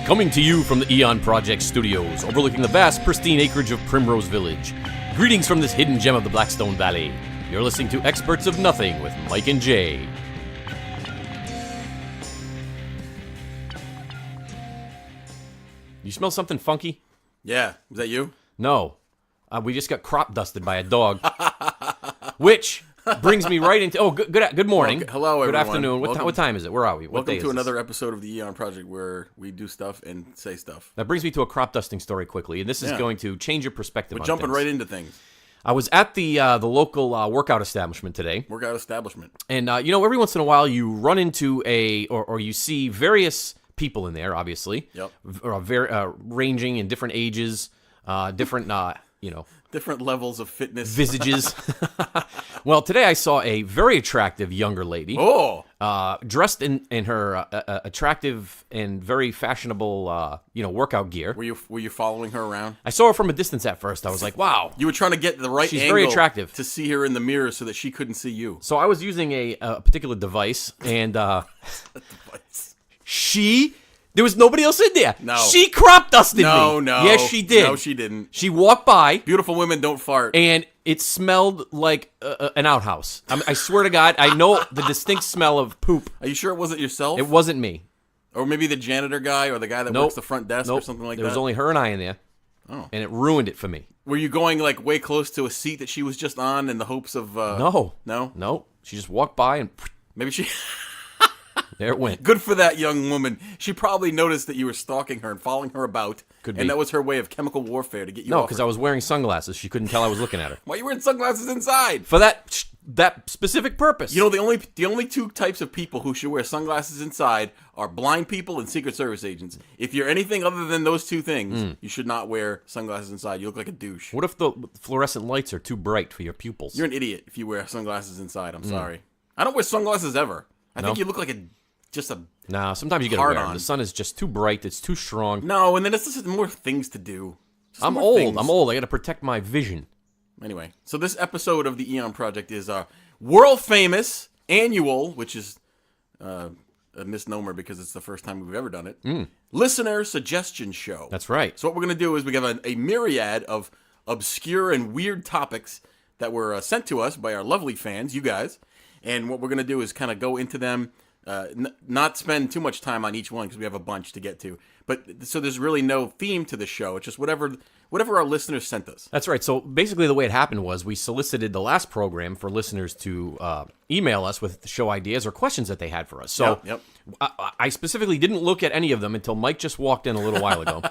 Coming to you from the TheEoNProject studios, overlooking the vast, pristine acreage of Primrose Village. Greetings from this hidden gem of the Blackstone Valley. You're listening to Experts of Nothing with Mike and Jay. You smell something funky? Yeah. Was that you? No. We just got crop dusted by a dog. Which brings me right into... Oh, good morning. Well, hello, everyone. Good afternoon. What time is it? Where are we? What day Welcome is to this? another episode of the TheEoNProject where we do stuff and say stuff. That brings me to a crop dusting story quickly, and this is going to change your perspective We're on jumping things. right into things. I was at the local workout establishment today. Workout establishment. And, every once in a while you run into or you see various people in there, obviously. Yep. Ranging in different ages, different, Different levels of fitness. visages. Well, today I saw a very attractive younger lady. Oh! Dressed in her attractive and very fashionable, workout gear. Were you following her around? I saw her from a distance at first. I was like, wow. You were trying to get the right She's angle very attractive. to see her in the mirror so that she couldn't see you. So I was using a particular device, and there was nobody else in there. No. She crop dusted me. No. Yes, she did. No, she didn't. She walked by, Beautiful women don't fart. and it smelled like an outhouse. I swear to God, I know the distinct smell of poop. Are you sure it wasn't yourself? It wasn't me. Or maybe the janitor guy or the guy that Nope. works the front desk or something like There that? was only her and I in there, Oh. and it ruined it for me. Were you going like way close to a seat that she was just on in the hopes of... No. No? No. She just walked by, and Maybe she... there it went. Good for that young woman. She probably noticed that you were stalking her and following her about. Could be. And that was her way of chemical warfare to get you No, off because her. I was wearing sunglasses. She couldn't tell I was looking at her. Why are you wearing sunglasses inside? For that specific purpose. You know, the only two types of people who should wear sunglasses inside are blind people and Secret Service agents. If you're anything other than those two things, you should not wear sunglasses inside. You look like a douche. What if the fluorescent lights are too bright for your pupils? You're an idiot if you wear sunglasses inside. I'm sorry. I don't wear sunglasses ever. I think you look like just a... Nah, sometimes you gotta Hard wear 'em. on. The sun is just too bright. It's too strong. No, and then it's just more things to do. Just I'm more old. things. I'm old. I gotta protect my vision. Anyway, so this episode of the TheEoNProject is world famous annual, which is a misnomer because it's the first time we've ever done it, listener suggestion show. That's right. So what we're going to do is we have a myriad of obscure and weird topics that were sent to us by our lovely fans, you guys. And what we're going to do is kind of go into them, not spend too much time on each one because we have a bunch to get to. But so there's really no theme to the show. It's just whatever our listeners sent us. That's right. So basically, the way it happened was we solicited the last program for listeners to email us with show ideas or questions that they had for us. So Yep. I specifically didn't look at any of them until Mike just walked in a little while ago.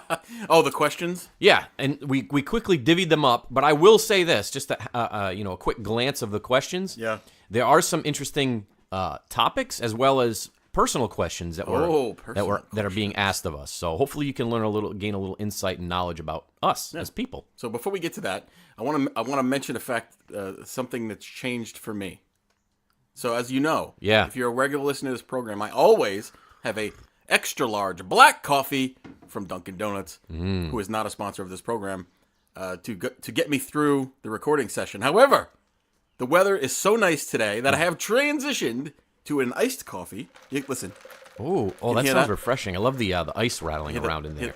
Oh, the questions? Yeah, and we quickly divvied them up. But I will say this, just a quick glance of the questions. Yeah. There are some interesting topics as well as personal questions that are being asked of us. So hopefully you can gain a little insight and knowledge about us as people. So before we get to that, I want to mention something that's changed for me. So as you know, if you're a regular listener to this program, I always have a extra large black coffee from Dunkin' Donuts, who is not a sponsor of this program, to get me through the recording session. However, the weather is so nice today that I have transitioned to an iced coffee. Listen. Oh, that sounds refreshing. I love the ice rattling around in there.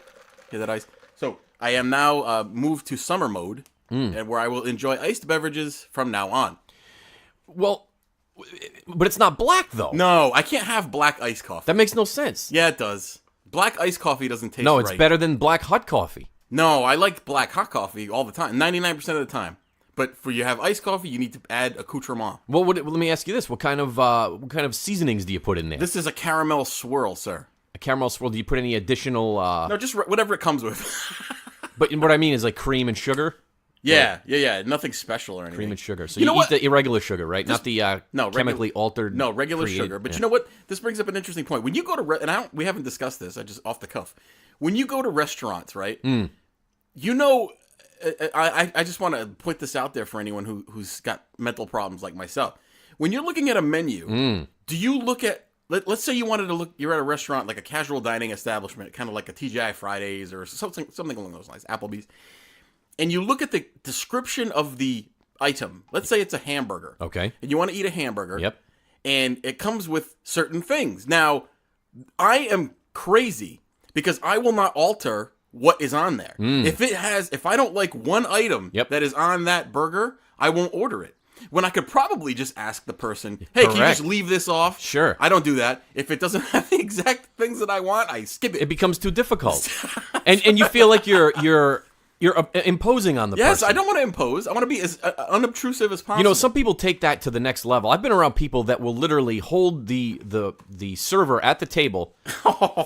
Hear that ice? So I am now moved to summer mode, and where I will enjoy iced beverages from now on. Well, but it's not black, though. No, I can't have black iced coffee. That makes no sense. Yeah, it does. Black iced coffee doesn't taste right. No, it's better than black hot coffee. No, I like black hot coffee all the time, 99% of the time. But for you have iced coffee, you need to add accoutrement. Well, let me ask you this: what kind of seasonings do you put in there? This is a caramel swirl, sir. A caramel swirl. Do you put any additional? No, just whatever it comes with. But what I mean is like cream and sugar. Yeah. Nothing special or anything. Cream and sugar. So you eat the irregular sugar, right? Not the chemically altered. No, regular sugar. But you know what? This brings up an interesting point. When you go to we haven't discussed this. I just off the cuff. When you go to restaurants, right? You know, I just want to point this out there for anyone who's got mental problems like myself. When you're looking at a menu, do you look at? Let's say you're at a restaurant, like a casual dining establishment, kind of like a TGI Fridays or something along those lines, Applebee's. And you look at the description of the item. Let's say it's a hamburger. Okay. And you want to eat a hamburger. Yep. And it comes with certain things. Now, I am crazy because I will not alter what is on there. If I don't like one item that is on that burger, I won't order it. When I could probably just ask the person, hey, can you just leave this off? Sure. I don't do that. If it doesn't have the exact things that I want, I skip it. It becomes too difficult. and you feel like you're imposing on the person. Yes, I don't want to impose. I want to be as unobtrusive as possible. You know, some people take that to the next level. I've been around people that will literally hold the server at the table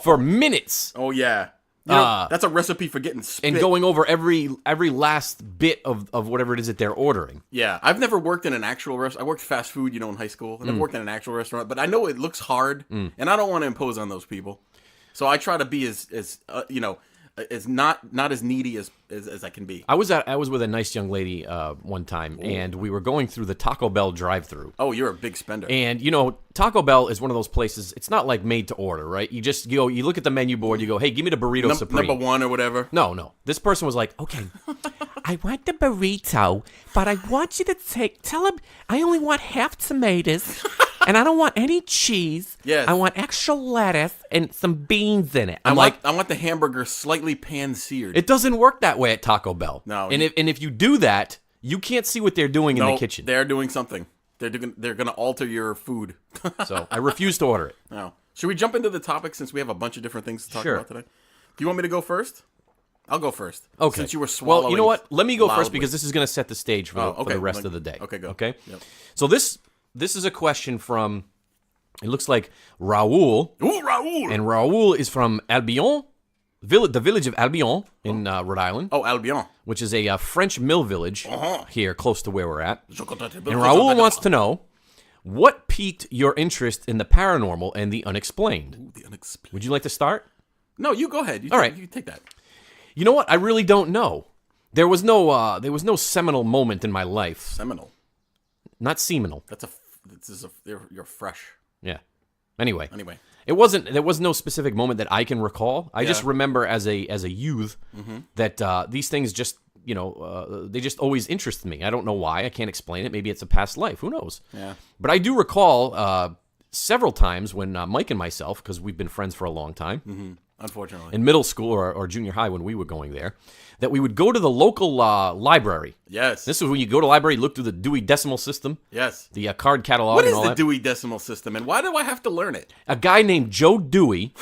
for minutes. Oh, yeah. You know, that's a recipe for getting spit. And going over every last bit of whatever it is that they're ordering. Yeah, I've never worked in an actual restaurant. I worked fast food, you know, in high school. I never worked in an actual restaurant, but I know it looks hard, and I don't want to impose on those people. So I try to be as not as needy as I can be. I was with a nice young lady one time, and we were going through the Taco Bell drive-thru. Oh, you're a big spender. And you know, Taco Bell is one of those places. It's not like made to order, right? You just you look at the menu board, you go, "Hey, give me the burrito supreme." Number 1 or whatever. No. This person was like, "Okay, I want the burrito, but I want you to tell him I only want half tomatoes." And I don't want any cheese. Yes. I want extra lettuce and some beans in it. I want the hamburger slightly pan-seared. It doesn't work that way at Taco Bell. No. And if you do that, you can't see what they're doing in the kitchen. They're doing something. They're going to alter your food. So I refuse to order it. No. Should we jump into the topic since we have a bunch of different things to talk about today? Do you want me to go first? I'll go first. Okay. Since you were swallowing. Well, you know what? Let me go first loudly. because this is going to set the stage for the rest of the day. Okay, go. Okay? Yep. So this is a question from, it looks like Raoul. Ooh, Raoul! And Raoul is from Albion, the village of Albion in Rhode Island. Oh, Albion. Which is a French mill village here close to where we're at. And Raoul wants to know, what piqued your interest in the paranormal and the unexplained? Ooh, the unexplained. Would you like to start? No, you go ahead. All right. You take that. You know what? I really don't know. There was no seminal moment in my life. Seminal. Not seminal. You're fresh. Yeah. Anyway. There was no specific moment that I can recall. I just remember as a youth that these things just, they just always interested me. I don't know why. I can't explain it. Maybe it's a past life. Who knows? Yeah. But I do recall several times when Mike and myself, because we've been friends for a long time, unfortunately, in middle school or junior high when we were going there, that we would go to the local library. Yes. This is when you go to the library, look through the Dewey Decimal System. Yes. The card catalog. What and is all the that. Dewey Decimal System, and why do I have to learn it? A guy named Joe Dewey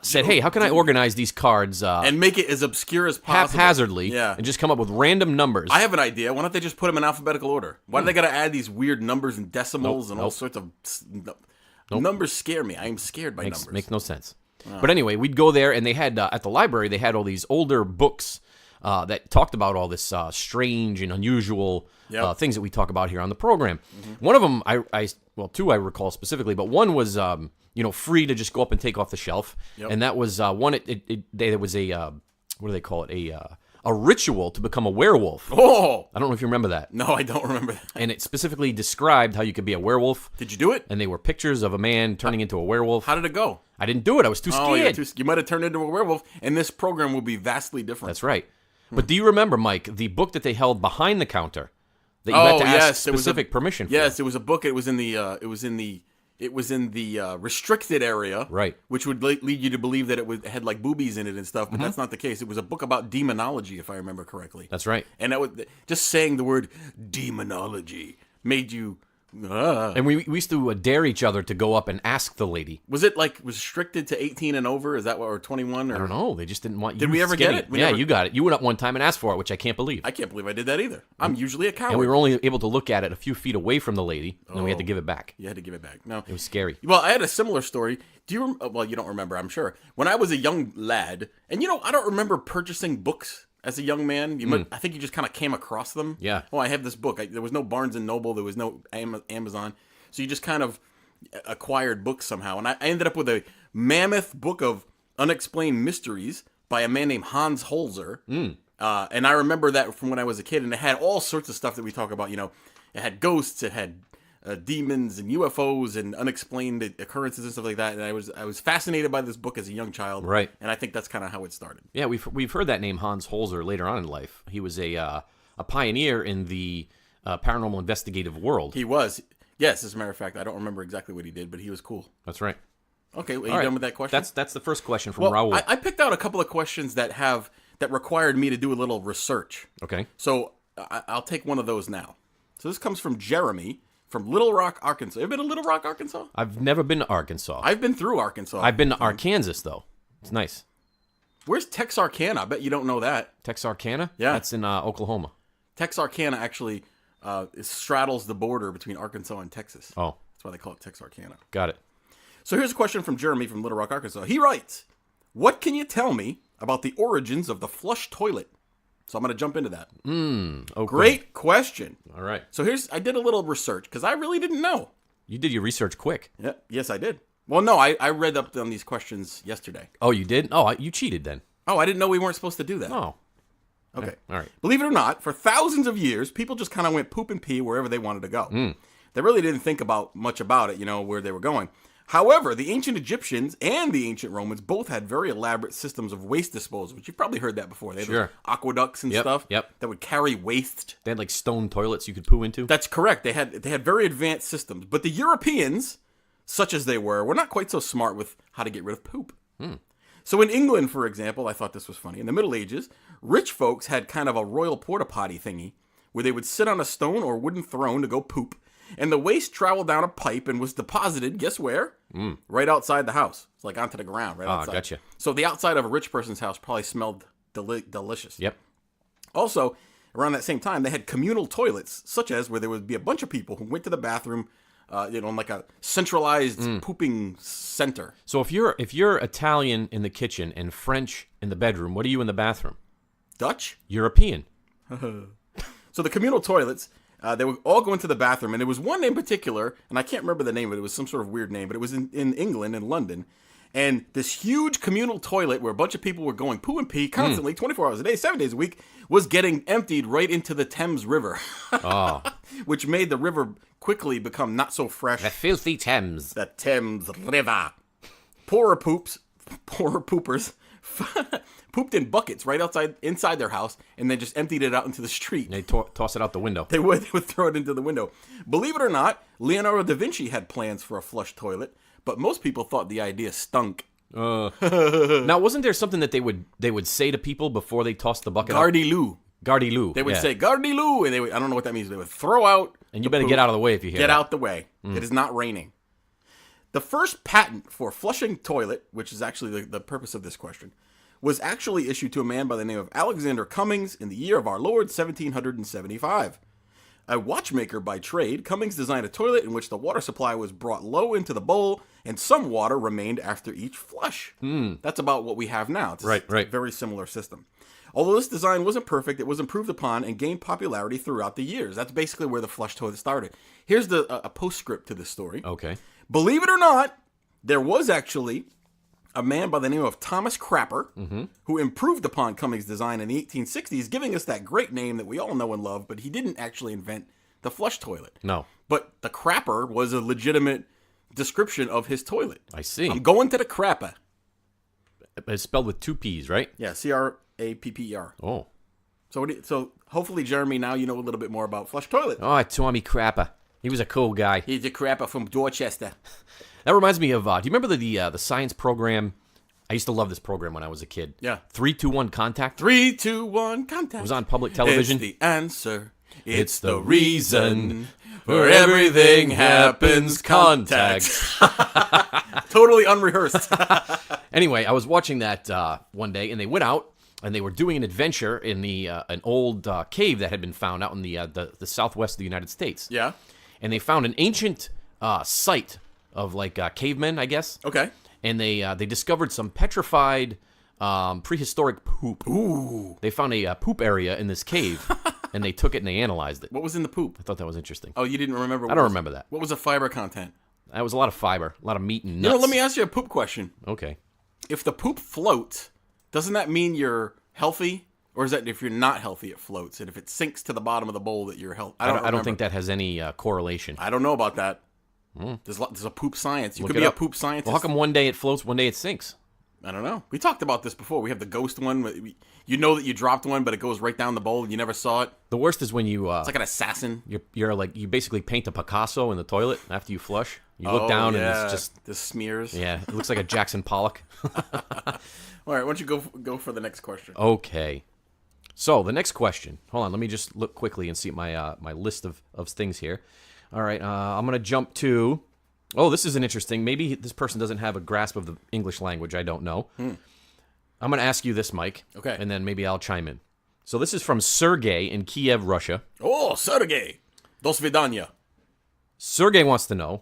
said, "Hey, how can I organize these cards and make it as obscure as possible, haphazardly, and just come up with random numbers?" I have an idea. Why don't they just put them in alphabetical order? Why do they got to add these weird numbers and decimals and all sorts of numbers? Scare me. I am scared by numbers. Makes no sense. But anyway, we'd go there, and they had at the library they had all these older books that talked about all this strange and unusual things that we talk about here on the program. One of them, two I recall specifically, but one was free to just go up and take off the shelf, and that was one. There was a what do they call it? A ritual to become a werewolf. Oh! I don't know if you remember that. No, I don't remember that. And it specifically described how you could be a werewolf. Did you do it? And they were pictures of a man turning into a werewolf. How did it go? I didn't do it. I was too scared. You might have turned into a werewolf, and this program will be vastly different. That's right. But do you remember, Mike, the book that they held behind the counter that you had to ask specific permission for? Yes, it was a book. It was in the restricted area, right? Which would lead you to believe that it had like boobies in it and stuff, but that's not the case. It was a book about demonology, if I remember correctly. That's right. And that was just saying the word demonology made you. And we used to dare each other to go up and ask the lady. Was it like restricted to 18 and over? Is that what, or 21? Or? I don't know. They just didn't want you. Did we ever get it? You got it. You went up one time and asked for it, which I can't believe. I can't believe I did that either. I'm usually a coward. And we were only able to look at it a few feet away from the lady, and then we had to give it back. You had to give it back. No, it was scary. Well, I had a similar story. Well, you don't remember, I'm sure. When I was a young lad, and I don't remember purchasing books as a young man. I think you just kind of came across them. Yeah. Oh, I have this book. There was no Barnes and Noble. There was no Amazon. So you just kind of acquired books somehow. And I ended up with a mammoth book of unexplained mysteries by a man named Hans Holzer. And I remember that from when I was a kid. And it had all sorts of stuff that we talk about. It had ghosts. It had demons and UFOs and unexplained occurrences and stuff like that. And I was fascinated by this book as a young child. Right. And I think that's kind of how it started. Yeah, we've heard that name, Hans Holzer, later on in life. He was a pioneer in the paranormal investigative world. He was. Yes, as a matter of fact, I don't remember exactly what he did, but he was cool. That's right. Okay, are you done with that question? That's the first question from Raul. I picked out a couple of questions that required me to do a little research. Okay. So I'll take one of those now. So this comes from Jeremy from Little Rock, Arkansas. You ever been to Little Rock, Arkansas? I've never been to Arkansas. I've been through Arkansas. I've been to Arkansas, though. It's nice. Where's Texarkana? I bet you don't know that. Texarkana? Yeah. That's in Oklahoma. Texarkana actually straddles the border between Arkansas and Texas. Oh. That's why they call it Texarkana. Got it. So here's a question from Jeremy from Little Rock, Arkansas. He writes, what can you tell me about the origins of the flush toilet? So I'm going to jump into that. Okay. Great question. All right. So I did a little research because I really didn't know. You did your research quick. Yeah, yes, I did. Well, no, I read up on these questions yesterday. Oh, you did? Oh, you cheated then. Oh, I didn't know we weren't supposed to do that. Oh. Okay. All right. Believe it or not, for thousands of years, people just kind of went poop and pee wherever they wanted to go. They really didn't think much about it, where they were going. However, the ancient Egyptians and the ancient Romans both had very elaborate systems of waste disposal, which you've probably heard that before. They had those aqueducts and stuff that would carry waste. They had like stone toilets you could poo into. That's correct. They had very advanced systems. But the Europeans, such as they were not quite so smart with how to get rid of poop. So in England, for example, I thought this was funny. In the Middle Ages, rich folks had kind of a royal porta potty thingy where they would sit on a stone or wooden throne to go poop. And the waste traveled down a pipe and was deposited, guess where? Right outside the house. It's like onto the ground, right outside. Gotcha. So the outside of a rich person's house probably smelled delicious. Yep. Also, around that same time, they had communal toilets, such as where there would be a bunch of people who went to the bathroom, in like a centralized pooping center. So if you're Italian in the kitchen and French in the bedroom, what are you in the bathroom? Dutch? European. So the communal toilets, they would all go into the bathroom, and there was one in particular, and I can't remember the name of it. It was some sort of weird name, but it was in England, in London. And this huge communal toilet where a bunch of people were going poo and pee constantly, 24 hours a day, 7 days a week, was getting emptied right into the Thames River. Which made the river quickly become not so fresh. The filthy Thames. The Thames River. Poorer poopers pooped in buckets right inside their house, and then just emptied it out into the street. And they toss it out the window. They would throw it into the window. Believe it or not, Leonardo da Vinci had plans for a flush toilet, but most people thought the idea stunk. Now, wasn't there something that they would say to people before they tossed the bucket? Gardy-loo. Gardy-loo. They would say Gardy-loo, and I don't know what that means. They would throw out. And you better get out of the way if you hear Get out the way. It is not raining. The first patent for flushing toilet, which is actually the purpose of this question, was actually issued to a man by the name of Alexander Cummings in the year of our Lord 1775. A watchmaker by trade, Cummings designed a toilet in which the water supply was brought low into the bowl and some water remained after each flush. That's about what we have now. It's a very similar system. Although this design wasn't perfect, it was improved upon and gained popularity throughout the years. That's basically where the flush toilet started. Here's a postscript to this story. Okay. Believe it or not, there was actually a man by the name of Thomas Crapper who improved upon Cummings' design in the 1860s, giving us that great name that we all know and love, but he didn't actually invent the flush toilet. No. But the Crapper was a legitimate description of his toilet. I see. I'm going to the Crapper. It's spelled with two P's, right? Yeah, Crapper. Oh. So hopefully, Jeremy, now you know a little bit more about flush toilet. Oh, Tommy Crapper. He was a cool guy. He's a Crapper from Dorchester. That reminds me of, do you remember the science program? I used to love this program when I was a kid. Yeah. 3, 2, 1, Contact. 3, 2, 1, Contact. It was on public television. It's the answer. It's the reason. For everything happens, contact. Totally unrehearsed. Anyway, I was watching that one day, and they went out, and they were doing an adventure in an old cave that had been found out in the southwest of the United States. Yeah. And they found an ancient site of cavemen, I guess. Okay. And they discovered some petrified prehistoric poop. Ooh. They found a poop area in this cave, and they took it and they analyzed it. What was in the poop? I thought that was interesting. Oh, you didn't remember? I don't remember that. What was the fiber content? That was a lot of fiber, a lot of meat and nuts. Let me ask you a poop question. Okay. If the poop floats, doesn't that mean you're healthy? Or is that if you're not healthy, it floats? And if it sinks to the bottom of the bowl, that you're healthy? I don't think that has any correlation. I don't know about that. There's a poop science. You Look could be up. a poop scientist. Well, how come one day it floats, one day it sinks? I don't know. We talked about this before. We have the ghost one. You know that you dropped one, but it goes right down the bowl and you never saw it. The worst is when you... it's like an assassin. You basically paint a Picasso in the toilet after you flush. You look down and it's just the smears. Yeah, it looks like a Jackson Pollock. All right, why don't you go for the next question? Okay. So the next question. Hold on, let me just look quickly and see my my list of things here. All right, I'm gonna jump to. Oh, this is an interesting. Maybe this person doesn't have a grasp of the English language. I don't know. I'm gonna ask you this, Mike. Okay. And then maybe I'll chime in. So this is from Sergey in Kiev, Russia. Oh, Sergey. Do svidaniya. Sergey wants to know,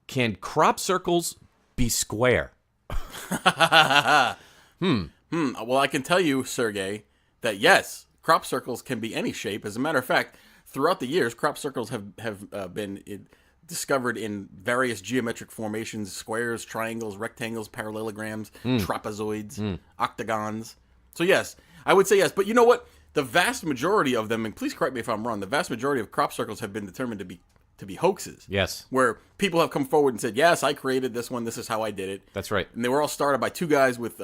can crop circles be square? Well, I can tell you, Sergey, that yes, crop circles can be any shape. As a matter of fact, throughout the years, crop circles have been discovered in various geometric formations: squares, triangles, rectangles, parallelograms, trapezoids, octagons. So yes, I would say yes. But you know what? The vast majority of them, and please correct me if I'm wrong, the vast majority of crop circles have been determined to be hoaxes. Yes. Where people have come forward and said, yes, I created this one. This is how I did it. That's right. And they were all started by two guys with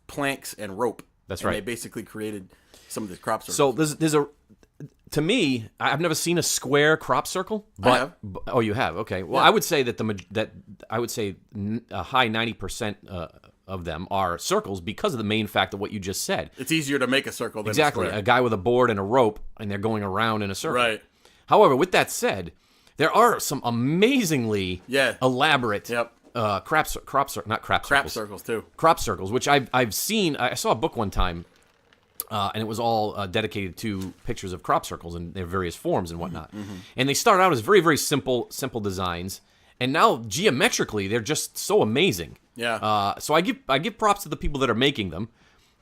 planks and rope. That's and right. They basically created some of the crop circles. So there's a, to me, I've never seen a square crop circle. But, I have. Oh, you have? Okay. Well, Yeah. I would say that a high 90% of them are circles because of the main fact of what you just said. It's easier to make a circle than Exactly. a square. A guy with a board and a rope, and they're going around in a circle. Right. However, with that said, there are some amazingly elaborate crop circles too. Crop circles, which I've seen. I saw a book one time, and it was all dedicated to pictures of crop circles in their various forms and whatnot. And they start out as very, very simple designs, and now geometrically they're just so amazing. Yeah. So I give props to the people that are making them.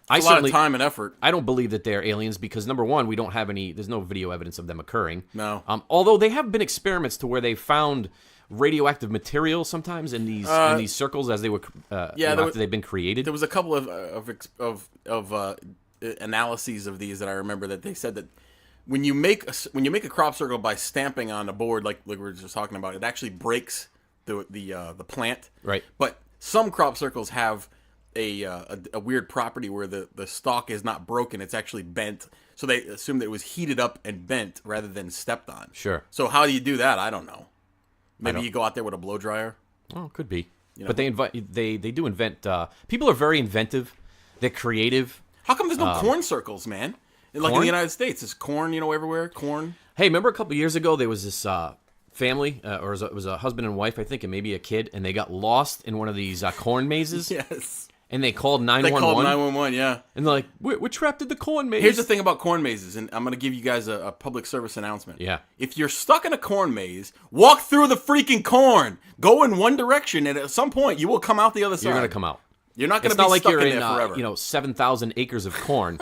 A lot of time and effort. I don't believe that they're aliens because, number one, we don't have there's no video evidence of them occurring. No. Although they have been experiments to where they found radioactive material sometimes in these circles as they were after they've been created. There was a couple of analyses of these that I remember that they said that when you make a crop circle by stamping on a board like we were just talking about, it actually breaks the plant. Right. But some crop circles have a weird property where the stalk is not broken; it's actually bent. So they assume that it was heated up and bent rather than stepped on. Sure. So how do you do that? I don't know. Maybe you go out there with a blow dryer. Oh, could be. You know? But they do invent. People are very inventive. They're creative. How come there's no corn circles, man? Like in the United States, there's corn, everywhere. Corn. Hey, remember a couple years ago there was this family, or it was a husband and wife, I think, and maybe a kid, and they got lost in one of these corn mazes. Yes. And they called 911. They called 911, yeah. And they're like, we're trapped in the corn maze. Here's the thing about corn mazes, and I'm going to give you guys a public service announcement. Yeah. If you're stuck in a corn maze, walk through the freaking corn. Go in one direction, and at some point, you will come out the other side. You're going to come out. You're not going to be stuck in there forever. 7,000 acres of corn.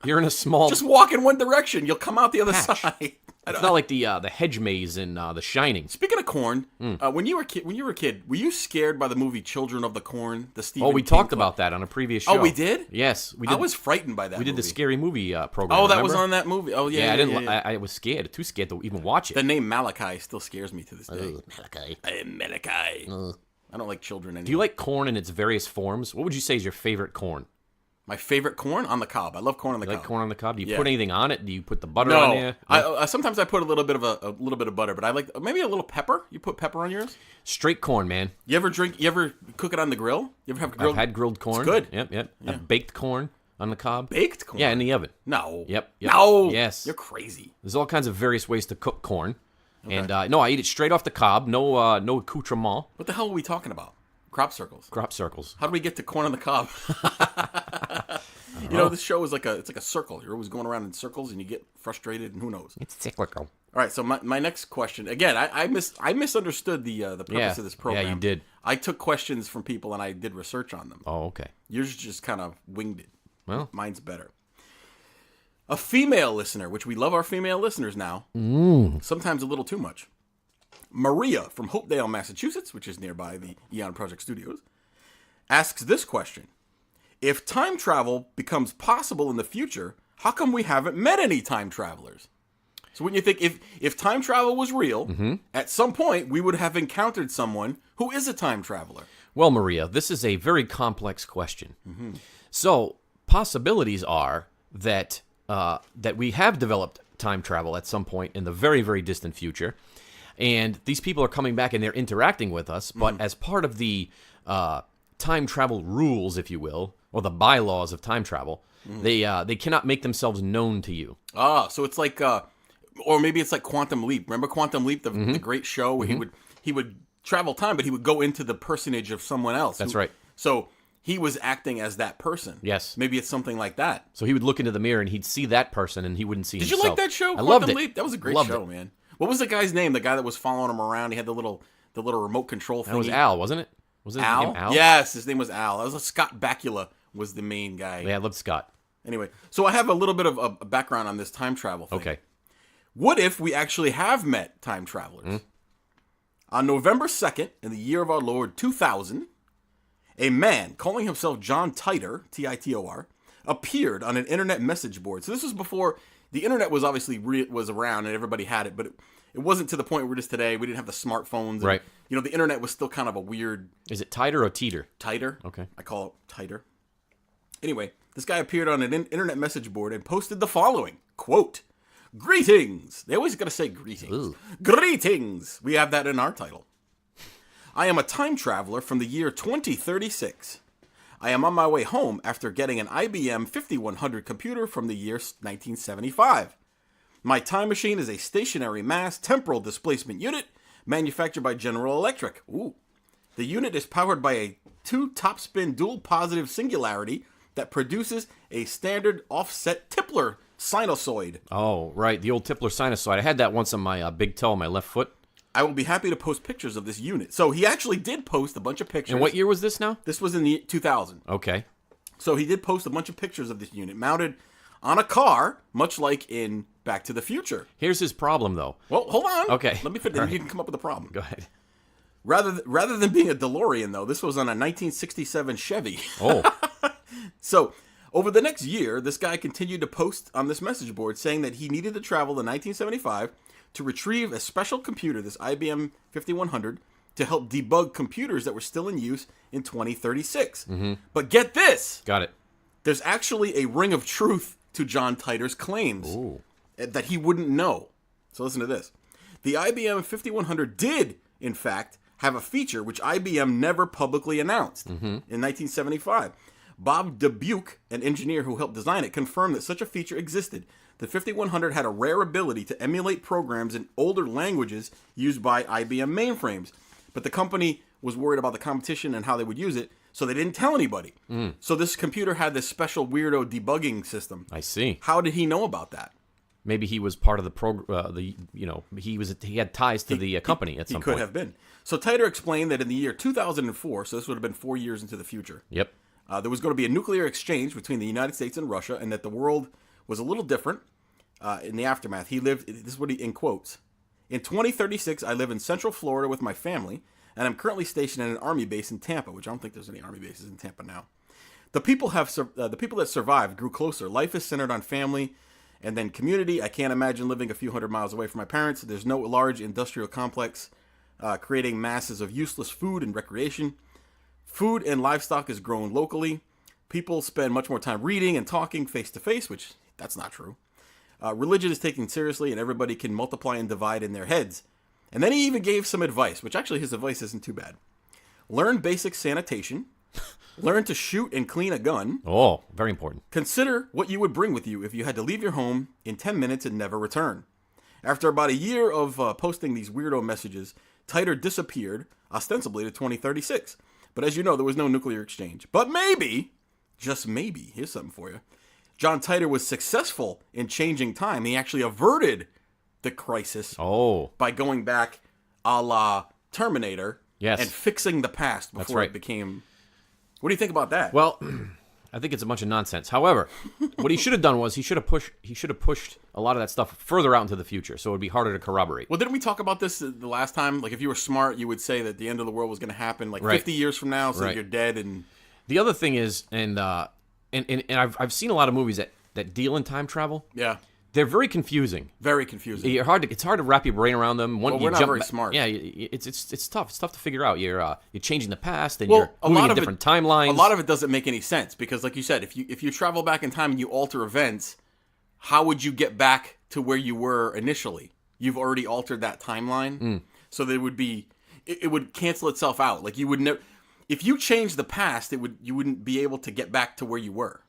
You're in a small... Just walk in one direction. You'll come out the other patch. side. It's not like the hedge maze in The Shining. Speaking of corn, when you were a kid, were you scared by the movie Children of the Corn? The Stephen we King talked club? about that on a previous show. Oh, we did? Yes, we did. I was frightened by that. We did the scary movie program. Oh, that remember? was on that movie. Oh, yeah. Yeah, I didn't. I was scared, too scared to even watch it. The name Malachi still scares me to this day. Malachi. I am Malachi. I don't like children anymore. Do you like corn in its various forms? What would you say is your favorite corn? My favorite corn on the cob. I love corn on the cob. Like corn on the cob? Do you put anything on it? Do you put the butter on there? No. Sometimes I put a little bit of butter, but I like maybe a little pepper. You put pepper on yours? Straight corn, man. You ever cook it on the grill? You ever have grilled? I've had grilled corn. It's good. Yep. Yeah. Baked corn on the cob. Baked corn? Yeah, in the oven. No. Yep. No. Yes. You're crazy. There's all kinds of various ways to cook corn. Okay. And no, I eat it straight off the cob. No accoutrement. What the hell are we talking about? Crop circles. Crop circles. How do we get to corn on the cob? This show is like a circle. You're always going around in circles, and you get frustrated, and who knows? It's cyclical. All right. So my next question again. I misunderstood the purpose of this program. Yeah, you did. I took questions from people, and I did research on them. Oh, okay. Yours just kind of winged it. Well, mine's better. A female listener, which we love our female listeners now. Sometimes a little too much. Maria from Hopedale, Massachusetts, which is nearby the TheEoNProject studios, asks this question. If time travel becomes possible in the future, how come we haven't met any time travelers? So wouldn't you think if time travel was real, at some point we would have encountered someone who is a time traveler? Well, Maria, this is a very complex question. So possibilities are that we have developed time travel at some point in the very, very distant future. And these people are coming back and they're interacting with us, but as part of the time travel rules, if you will, or the bylaws of time travel, they cannot make themselves known to you. Ah, so it's like, or maybe it's like Quantum Leap. Remember Quantum Leap, the great show where he would travel time, but he would go into the personage of someone else. That's right. So he was acting as that person. Yes. Maybe it's something like that. So he would look into the mirror and he'd see that person and he wouldn't see himself. Did you like that show? I loved it. Leap? That was a great show, man. What was the guy's name? The guy that was following him around. He had the little remote control thing. That was Al, wasn't it? Was his name Al? Yes, his name was Al. That was Scott Bakula was the main guy. Yeah, I loved Scott. Anyway, so I have a little bit of a background on this time travel thing. Okay. What if we actually have met time travelers? On November 2nd, in the year of our Lord 2000, a man calling himself John Titor, Titor, appeared on an internet message board. So this was before the internet was obviously was around and everybody had it, but it wasn't to the point where it is today. We didn't have the smartphones. Right. And, the internet was still kind of a weird... Is it Titor or Teeter? Titor. Okay. I call it Titor. Anyway, this guy appeared on an internet message board and posted the following, quote, "Greetings." They always got to say greetings. Ooh. Greetings. We have that in our title. I am a time traveler from the year 2036. I am on my way home after getting an IBM 5100 computer from the year 1975. My time machine is a stationary mass temporal displacement unit manufactured by General Electric. Ooh. The unit is powered by a 2 topspin dual positive singularity that produces a standard offset Tipler sinusoid. Oh, right. The old Tipler sinusoid. I had that once on my big toe on my left foot. I will be happy to post pictures of this unit. So he actually did post a bunch of pictures. And what year was this now? This was in the 2000. Okay. So he did post a bunch of pictures of this unit mounted on a car, much like in Back to the Future. Here's his problem, though. Well, hold on. Okay. Let me finish. Right. You can come up with a problem. Go ahead. Rather than being a DeLorean, though, this was on a 1967 Chevy. Oh. So, over the next year, this guy continued to post on this message board saying that he needed to travel to 1975 to retrieve a special computer, this IBM 5100, to help debug computers that were still in use in 2036. But get this! Got it. There's actually a ring of truth to John Titor's claims that he wouldn't know. So listen to this. The IBM 5100 did, in fact, have a feature which IBM never publicly announced in 1975. Bob Dubuque, an engineer who helped design it, confirmed that such a feature existed. The 5100 had a rare ability to emulate programs in older languages used by IBM mainframes. But the company was worried about the competition and how they would use it, so they didn't tell anybody. So this computer had this special weirdo debugging system. I see. How did he know about that? Maybe he was part of the program. He had ties to the company at some point. He could have been. So Titor explained that in the year 2004, so this would have been 4 years into the future. Yep. There was going to be a nuclear exchange between the United States and Russia, and that the world was a little different in the aftermath. He lived, this is what he, in quotes, "In 2036, I live in Central Florida with my family, and I'm currently stationed in an army base in Tampa," which I don't think there's any army bases in Tampa now. The people that survived grew closer. Life is centered on family and then community. I can't imagine living a few hundred miles away from my parents. There's no large industrial complex creating masses of useless food and recreation. Food and livestock is grown locally. People spend much more time reading and talking face to face, which that's not true. Religion is taken seriously, and everybody can multiply and divide in their heads. And then he even gave some advice, which actually his advice isn't too bad. Learn basic sanitation. Learn to shoot and clean a gun. Oh, very important. Consider what you would bring with you if you had to leave your home in 10 minutes and never return. After about a year of posting these weirdo messages, Titor disappeared, ostensibly to 2036. But as you know, there was no nuclear exchange. But maybe, just maybe, here's something for you. John Titor was successful in changing time. He actually averted the crisis by going back a la Terminator and fixing the past before it became... What do you think about that? Well, I think it's a bunch of nonsense. However, what he should have done was he should have pushed a lot of that stuff further out into the future, so it would be harder to corroborate. Well, didn't we talk about this the last time? Like, if you were smart, you would say that the end of the world was going to happen like 50 years from now, so you're dead. And the other thing is, and I've seen a lot of movies that deal in time travel. Yeah. They're very confusing. Very confusing. It's hard to wrap your brain around them. We're not very smart. Yeah, it's tough. It's tough to figure out. You're changing the past, and you're moving in different timelines. A lot of it doesn't make any sense because, like you said, if you travel back in time and you alter events, how would you get back to where you were initially? you've already altered that timeline. So there would be, it would cancel itself out. Like you would never, if you change the past, you wouldn't be able to get back to where you were,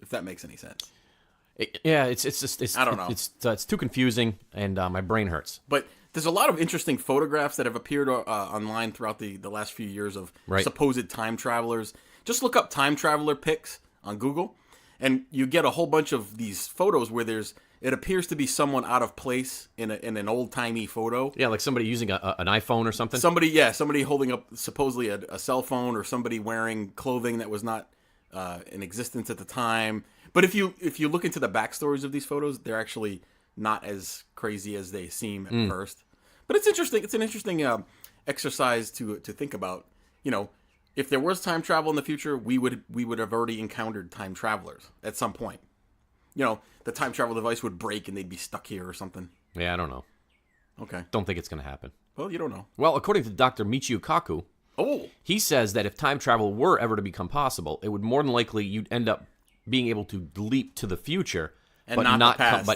if that makes any sense. It's just, I don't know. It's too confusing, and my brain hurts. But there's a lot of interesting photographs that have appeared online throughout the last few years of supposed time travelers. Just look up time traveler pics on Google, and you get a whole bunch of these photos where it appears to be someone out of place in an old-timey photo. Yeah, like somebody using an iPhone or something. Somebody holding up supposedly a cell phone, or somebody wearing clothing that was not in existence at the time. But if you look into the backstories of these photos, they're actually not as crazy as they seem at first. But it's interesting. It's an interesting exercise to think about. You know, if there was time travel in the future, we would have already encountered time travelers at some point. You know, the time travel device would break and they'd be stuck here or something. Yeah, I don't know. Okay. Don't think it's going to happen. Well, you don't know. Well, according to Dr. Michio Kaku, he says that if time travel were ever to become possible, it would more than likely you'd end up being able to leap to the future, and but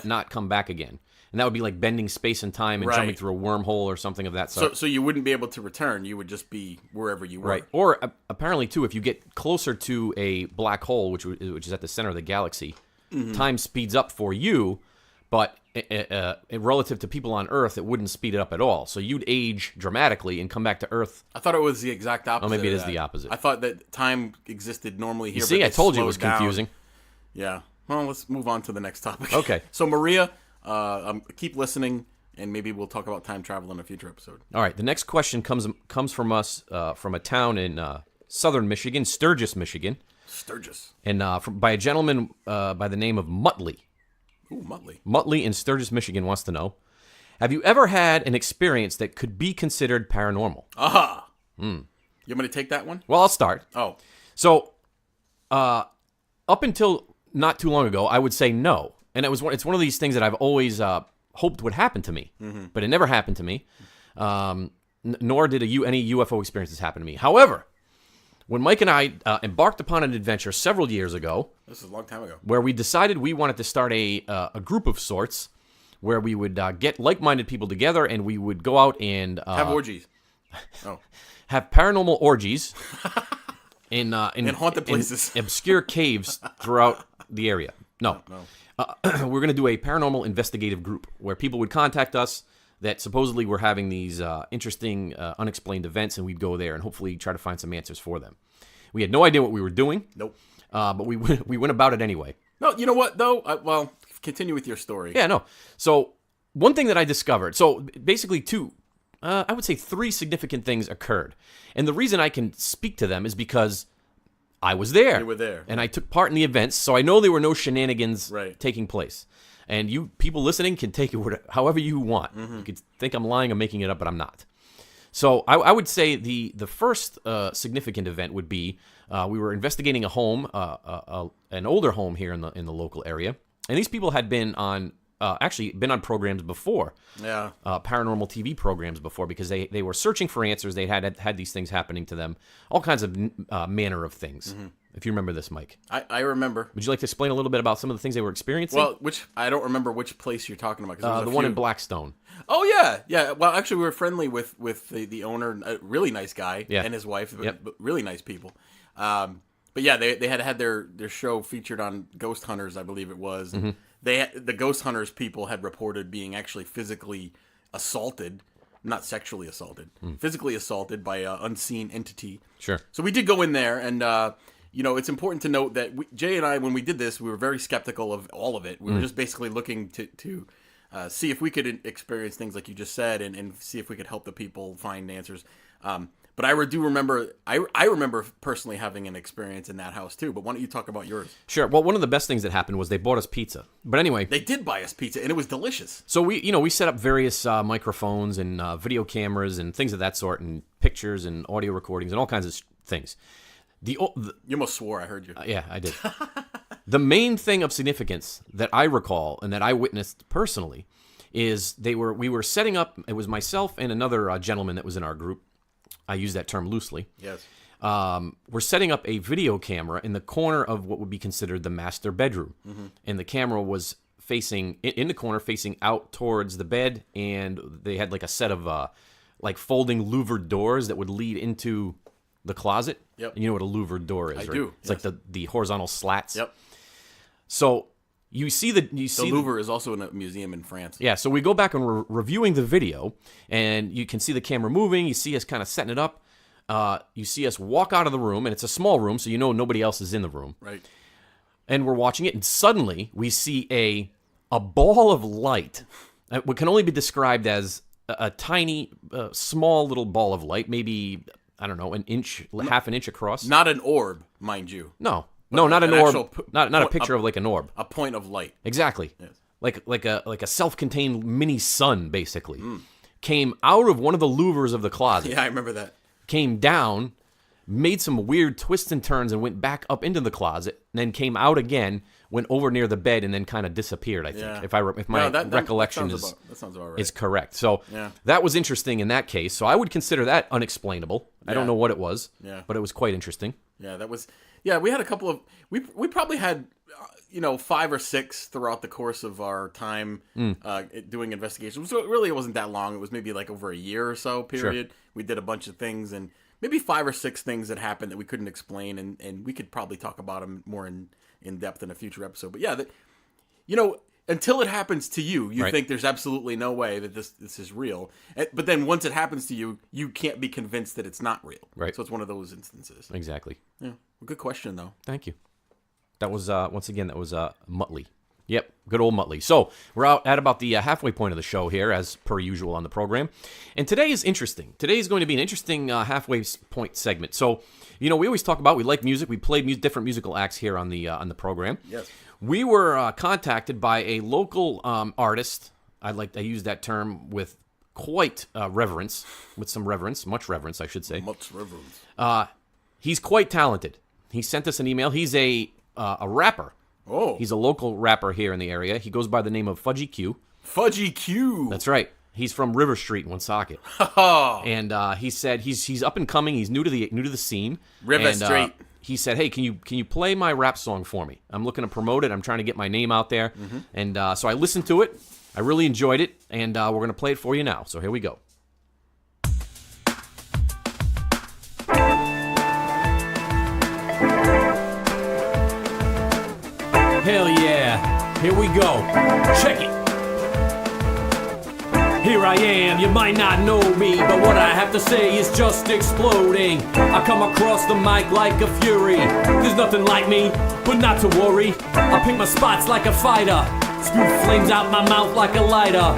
not come back again. And that would be like bending space and time and jumping through a wormhole or something of that sort. So you wouldn't be able to return. You would just be wherever you were. Right. Or apparently, too, if you get closer to a black hole, which is at the center of the galaxy, time speeds up for you, but relative to people on Earth, it wouldn't speed it up at all. So you'd age dramatically and come back to Earth. I thought it was the exact opposite. Oh, maybe it is the opposite. I thought that time existed normally here. You see, I told you it was confusing. Yeah. Well, let's move on to the next topic. Okay. So, Maria, keep listening, and maybe we'll talk about time travel in a future episode. All right. The next question comes from us from a town in southern Michigan, Sturgis, Michigan. Sturgis. And by a gentleman by the name of Muttley. Ooh, Muttley. Muttley in Sturgis, Michigan wants to know, have you ever had an experience that could be considered paranormal? Aha! You want me to take that one? Well, I'll start. Oh. So, up until not too long ago, I would say no. And it's one of these things that I've always hoped would happen to me. But it never happened to me. Nor did any UFO experiences happen to me. However, when Mike and I embarked upon an adventure several years ago. This is a long time ago. Where we decided we wanted to start a group of sorts where we would get like-minded people together and we would go out and... have orgies. Have paranormal orgies in haunted places. In obscure caves throughout the area. No. We're going to do a paranormal investigative group where people would contact us that supposedly were having these interesting, unexplained events, and we'd go there and hopefully try to find some answers for them. We had no idea what we were doing. Nope. But we went about it anyway. No, you know what, though? Well, continue with your story. Yeah, no. So, one thing that I discovered, so basically I would say three significant things occurred. And the reason I can speak to them is because I was there. You were there. And I took part in the events, so I know there were no shenanigans taking place. And you people listening can take it however you want. You could think I'm lying or making it up, but I'm not. So I would say the first significant event would be we were investigating a home, an older home here in the local area, and these people had been on programs before, paranormal TV programs before, because they were searching for answers. They had these things happening to them, all kinds of manner of things. If you remember this, Mike. I remember. Would you like to explain a little bit about some of the things they were experiencing? Well, I don't remember which place you're talking about. The one in Blackstone. Oh, yeah. Well, actually, we were friendly with the owner, a really nice guy, and his wife, really nice people. But yeah, they had their show featured on Ghost Hunters, I believe it was. The Ghost Hunters people had reported being actually physically assaulted, not sexually assaulted, physically assaulted by an unseen entity. Sure. So we did go in there, and it's important to note that Jay and I, when we did this, we were very skeptical of all of it. We were just basically looking to see if we could experience things like you just said, and see if we could help the people find answers. But I do remember, I remember personally having an experience in that house too. But why don't you talk about yours? Sure. Well, one of the best things that happened was they bought us pizza. But anyway, they did buy us pizza, and it was delicious. So we set up various microphones and video cameras and things of that sort, and pictures and audio recordings and all kinds of things. You almost swore. I heard you. Yeah, I did. The main thing of significance that I recall and that I witnessed personally is we were setting up. It was myself and another gentleman that was in our group. I use that term loosely. Yes. We're setting up a video camera in the corner of what would be considered the master bedroom. And the camera was facing in the corner, facing out towards the bed, and they had like a set of like folding louvered doors that would lead into the closet. Yep. And you know what a louvered door is, right? I do. It's like the horizontal slats. Yep. So the Louvre is also in a museum in France. Yeah, so we go back and we're reviewing the video, and you can see the camera moving. You see us kind of setting it up. You see us walk out of the room, and it's a small room, so you know nobody else is in the room. Right. And we're watching it, and suddenly we see a ball of light. What can only be described as a tiny, small little ball of light, maybe, I don't know, half an inch across. Not an orb, mind you. No, not an orb. Not a picture of like an orb. A point of light. Exactly. Yes. Like a self-contained mini sun, basically. Came out of one of the louvers of the closet. Yeah, I remember that. Came down, made some weird twists and turns, and went back up into the closet, and then came out again, went over near the bed, and then kind of disappeared, I think, Yeah. if my recollection that sounds about right. is correct. So Yeah. that was interesting in that case. So I would consider that unexplainable. I don't know what it was, but it was quite interesting. Yeah, that was. Yeah, we had a couple of. We probably had, 5 or 6 throughout the course of our time doing investigations. So really, it wasn't that long. It was maybe like over a year or so period. Sure. We did a bunch of things, and maybe 5 or 6 things that happened that we couldn't explain, and we could probably talk about them more in depth in a future episode. But yeah, until it happens to you, you think there's absolutely no way that this is real. But then once it happens to you, you can't be convinced that it's not real. Right. So it's one of those instances. Exactly. Yeah. Well, good question, though. Thank you. That was, once again, Muttley. Yep, good old Muttley. So we're out at about the halfway point of the show here, as per usual on the program. And today is interesting. Today is going to be an interesting halfway point segment. So, we always talk about, we like music. We play different musical acts here on the program. Yes. We were contacted by a local artist. I use that term with quite reverence, much reverence, I should say. Much reverence. He's quite talented. He sent us an email. He's a rapper. Oh. He's a local rapper here in the area. He goes by the name of Fudgie Q. Fudgie Q. That's right. He's from River Street in Woonsocket. And he said he's up and coming. He's new to the scene. River Street. He said, "Hey, can you play my rap song for me? I'm looking to promote it. I'm trying to get my name out there." Mm-hmm. And so I listened to it. I really enjoyed it, and we're going to play it for you now. So here we go. Hell yeah. Here we go. Check it. Here I am, you might not know me, but what I have to say is just exploding. I come across the mic like a fury. There's nothing like me, but not to worry. I pick my spots like a fighter. Spew flames out my mouth like a lighter.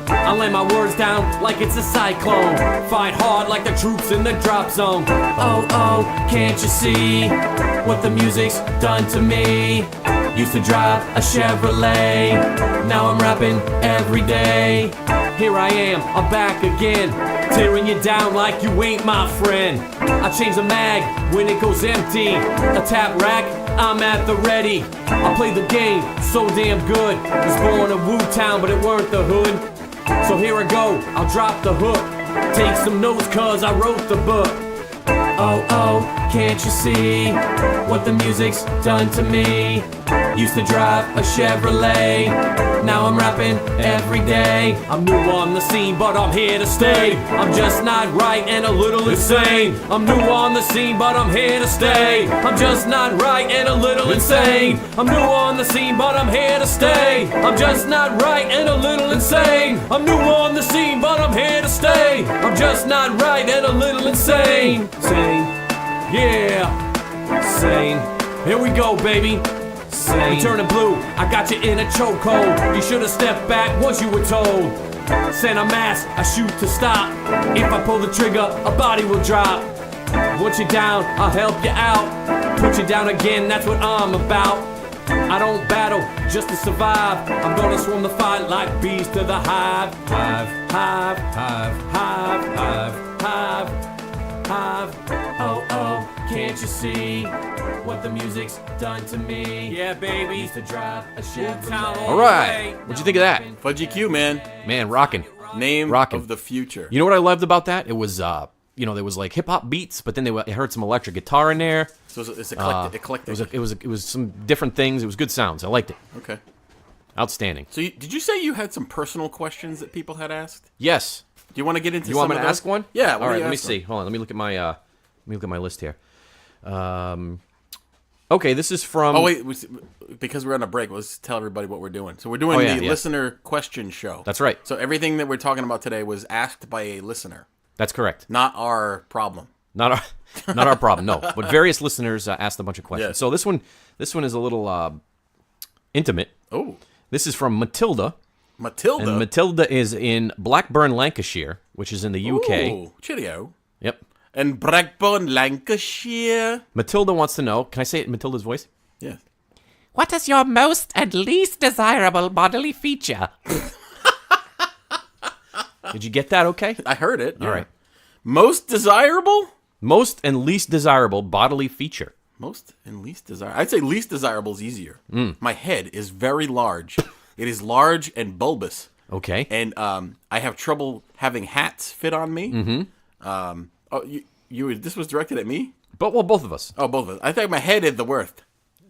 I lay my words down like it's a cyclone. Fight hard like the troops in the drop zone. Oh, can't you see what the music's done to me? Used to drive a Chevrolet, now I'm rapping every day. Here I am, I'm back again, tearing you down like you ain't my friend. I change the mag when it goes empty. A tap rack, I'm at the ready. I play the game so damn good. Was born in Wu-Town, but it weren't the hood. So here I go, I'll drop the hook. Take some notes cause I wrote the book. Oh, can't you see what the music's done to me? Used to drive a Chevrolet, now I'm rapping every day. I'm new on the scene, but I'm here to stay. I'm just not right and a little insane. I'm new on the scene, but I'm here to stay. I'm just not right and a little insane. I'm new on the scene, but I'm here to stay. I'm just not right and a little insane. I'm new on the scene, but I'm here to stay. I'm just not right and a little insane. Sane, yeah, sane. Here we go, baby. I'm turning blue, I got you in a chokehold. You should've stepped back once you were told. Send a mask, I shoot to stop. If I pull the trigger, a body will drop. Want you down, I'll help you out. Put you down again, that's what I'm about. I don't battle just to survive. I'm gonna swarm the fight like bees to the hive. Hive, hive, hive, hive, hive, hive, hive. Oh, can't you see what the music's done to me? Yeah, baby. Used to drive a Chevrolet. All right. What'd you think of that? Fudgie Q, man. Man, rocking. Name of the future. You know what I loved about that? It was, there was like hip hop beats, but then I heard some electric guitar in there. So it's eclectic. It was some different things. It was good sounds. I liked it. Okay. Outstanding. So did you say you had some personal questions that people had asked? Yes. Do you want to get into? You want me to ask one? Yeah. All right. Let me see. Hold on. Let me look at my list here. Okay. This is from. Oh wait, because we're on a break, let's tell everybody what we're doing. So we're doing the listener question show. That's right. So everything that we're talking about today was asked by a listener. That's correct. Not our problem. Not our problem. No, but various listeners asked a bunch of questions. Yes. So this one is a little intimate. Oh. This is from Matilda. Matilda? And Matilda is in Blackburn, Lancashire, which is in the UK. Ooh, cheerio. Yep. And Blackburn, Lancashire. Matilda wants to know, can I say it in Matilda's voice? Yes. What is your most and least desirable bodily feature? Did you get that okay? I heard it. All right. Most desirable? Most and least desirable bodily feature. Most and least desirable. I'd say least desirable is easier. My head is very large. It is large and bulbous. Okay. And I have trouble having hats fit on me. Mm-hmm. This was directed at me? But, well, both of us. Oh, both of us. I think my head is the worst.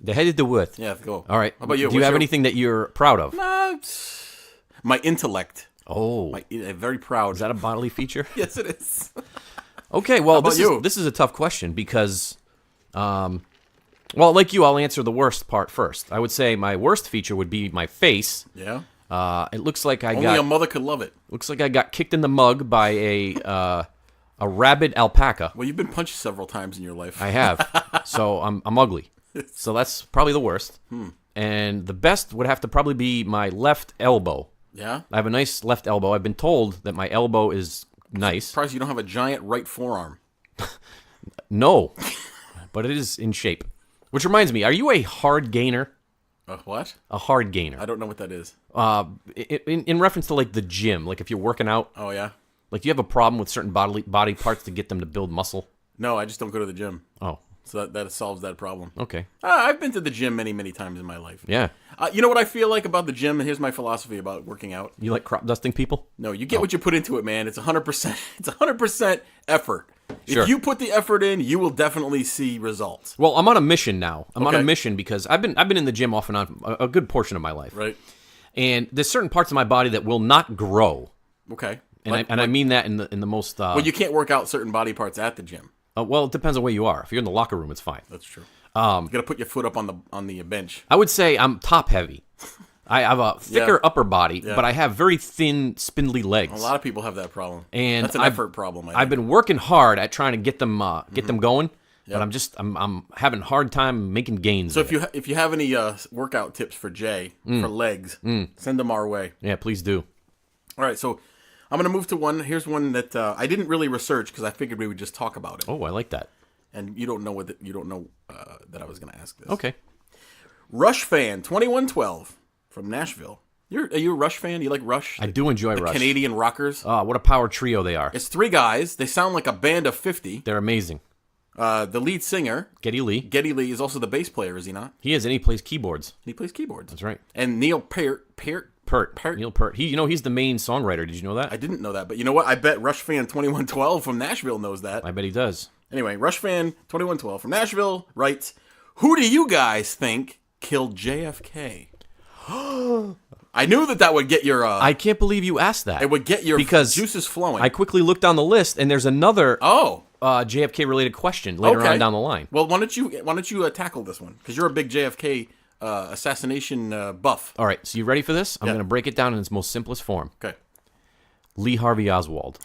The head is the worth. Yeah, go. All right. How about you? Do you have anything that you're proud of? My intellect. Oh. I'm very proud. Is that a bodily feature? Yes, it is. Okay, well, this is a tough question because, well, like you, I'll answer the worst part first. I would say my worst feature would be my face. Yeah. It looks like Only a mother could love it. Looks like I got kicked in the mug by a rabid alpaca. Well, you've been punched several times in your life. I have. So I'm ugly. So that's probably the worst. And the best would have to probably be my left elbow. Yeah? I have a nice left elbow. I've been told that my elbow is nice. Surprised you don't have a giant right forearm. No, but it is in shape. Which reminds me, are you a Hardgainer? A what? A Hardgainer. I don't know what that is. In reference to like the gym, like if you're working out. Oh yeah. Like you have a problem with certain body parts to get them to build muscle. No, I just don't go to the gym. Oh. So that solves that problem. Okay. I've been to the gym many, many times in my life. Yeah. You know what I feel like about the gym, and here's my philosophy about working out. You like crop dusting people? No, you get what you put into it, man. It's 100%. It's 100% effort. Sure. If you put the effort in, you will definitely see results. Well, I'm on a mission now. I'm on Okay. a mission because I've been in the gym off and on a good portion of my life. Right. And there's certain parts of my body that will not grow. Okay. And I mean that in the most. Well, you can't work out certain body parts at the gym. Well, it depends on where you are. If you're in the locker room, it's fine. That's true. You got to put your foot up on the bench. I would say I'm top heavy. I have a thicker upper body, but I have very thin, spindly legs. A lot of people have that problem. And that's an effort problem. I've been working hard at trying to get them going, but I'm having a hard time making gains. So if you have any workout tips for Jay for legs, send them our way. Yeah, please do. All right, so I'm gonna move to one. Here's one that I didn't really research because I figured we would just talk about it. Oh, I like that. And you don't know that I was gonna ask this. Okay. Rush fan 2112 from Nashville. Are you a Rush fan? You like Rush? I do enjoy Rush. Canadian rockers. What a power trio they are. It's 3 guys. They sound like a band of 50. They're amazing. The lead singer, Geddy Lee, is also the bass player, is he not? He is, and he plays keyboards. He plays keyboards. That's right. And Neil Peart. Neil Peart. He's the main songwriter. Did you know that? I didn't know that, but you know what? I bet Rush fan 2112 from Nashville knows that. I bet he does. Anyway, Rush fan 2112 from Nashville writes, "Who do you guys think killed JFK?" I knew that would get your. I can't believe you asked that. It would get your juices flowing. I quickly looked down the list, and there's another JFK related question later on down the line. Well, why don't you tackle this one? Because you're a big JFK assassination buff. All right, so you ready for this? I'm going to break it down in its most simplest form. Okay. Lee Harvey Oswald.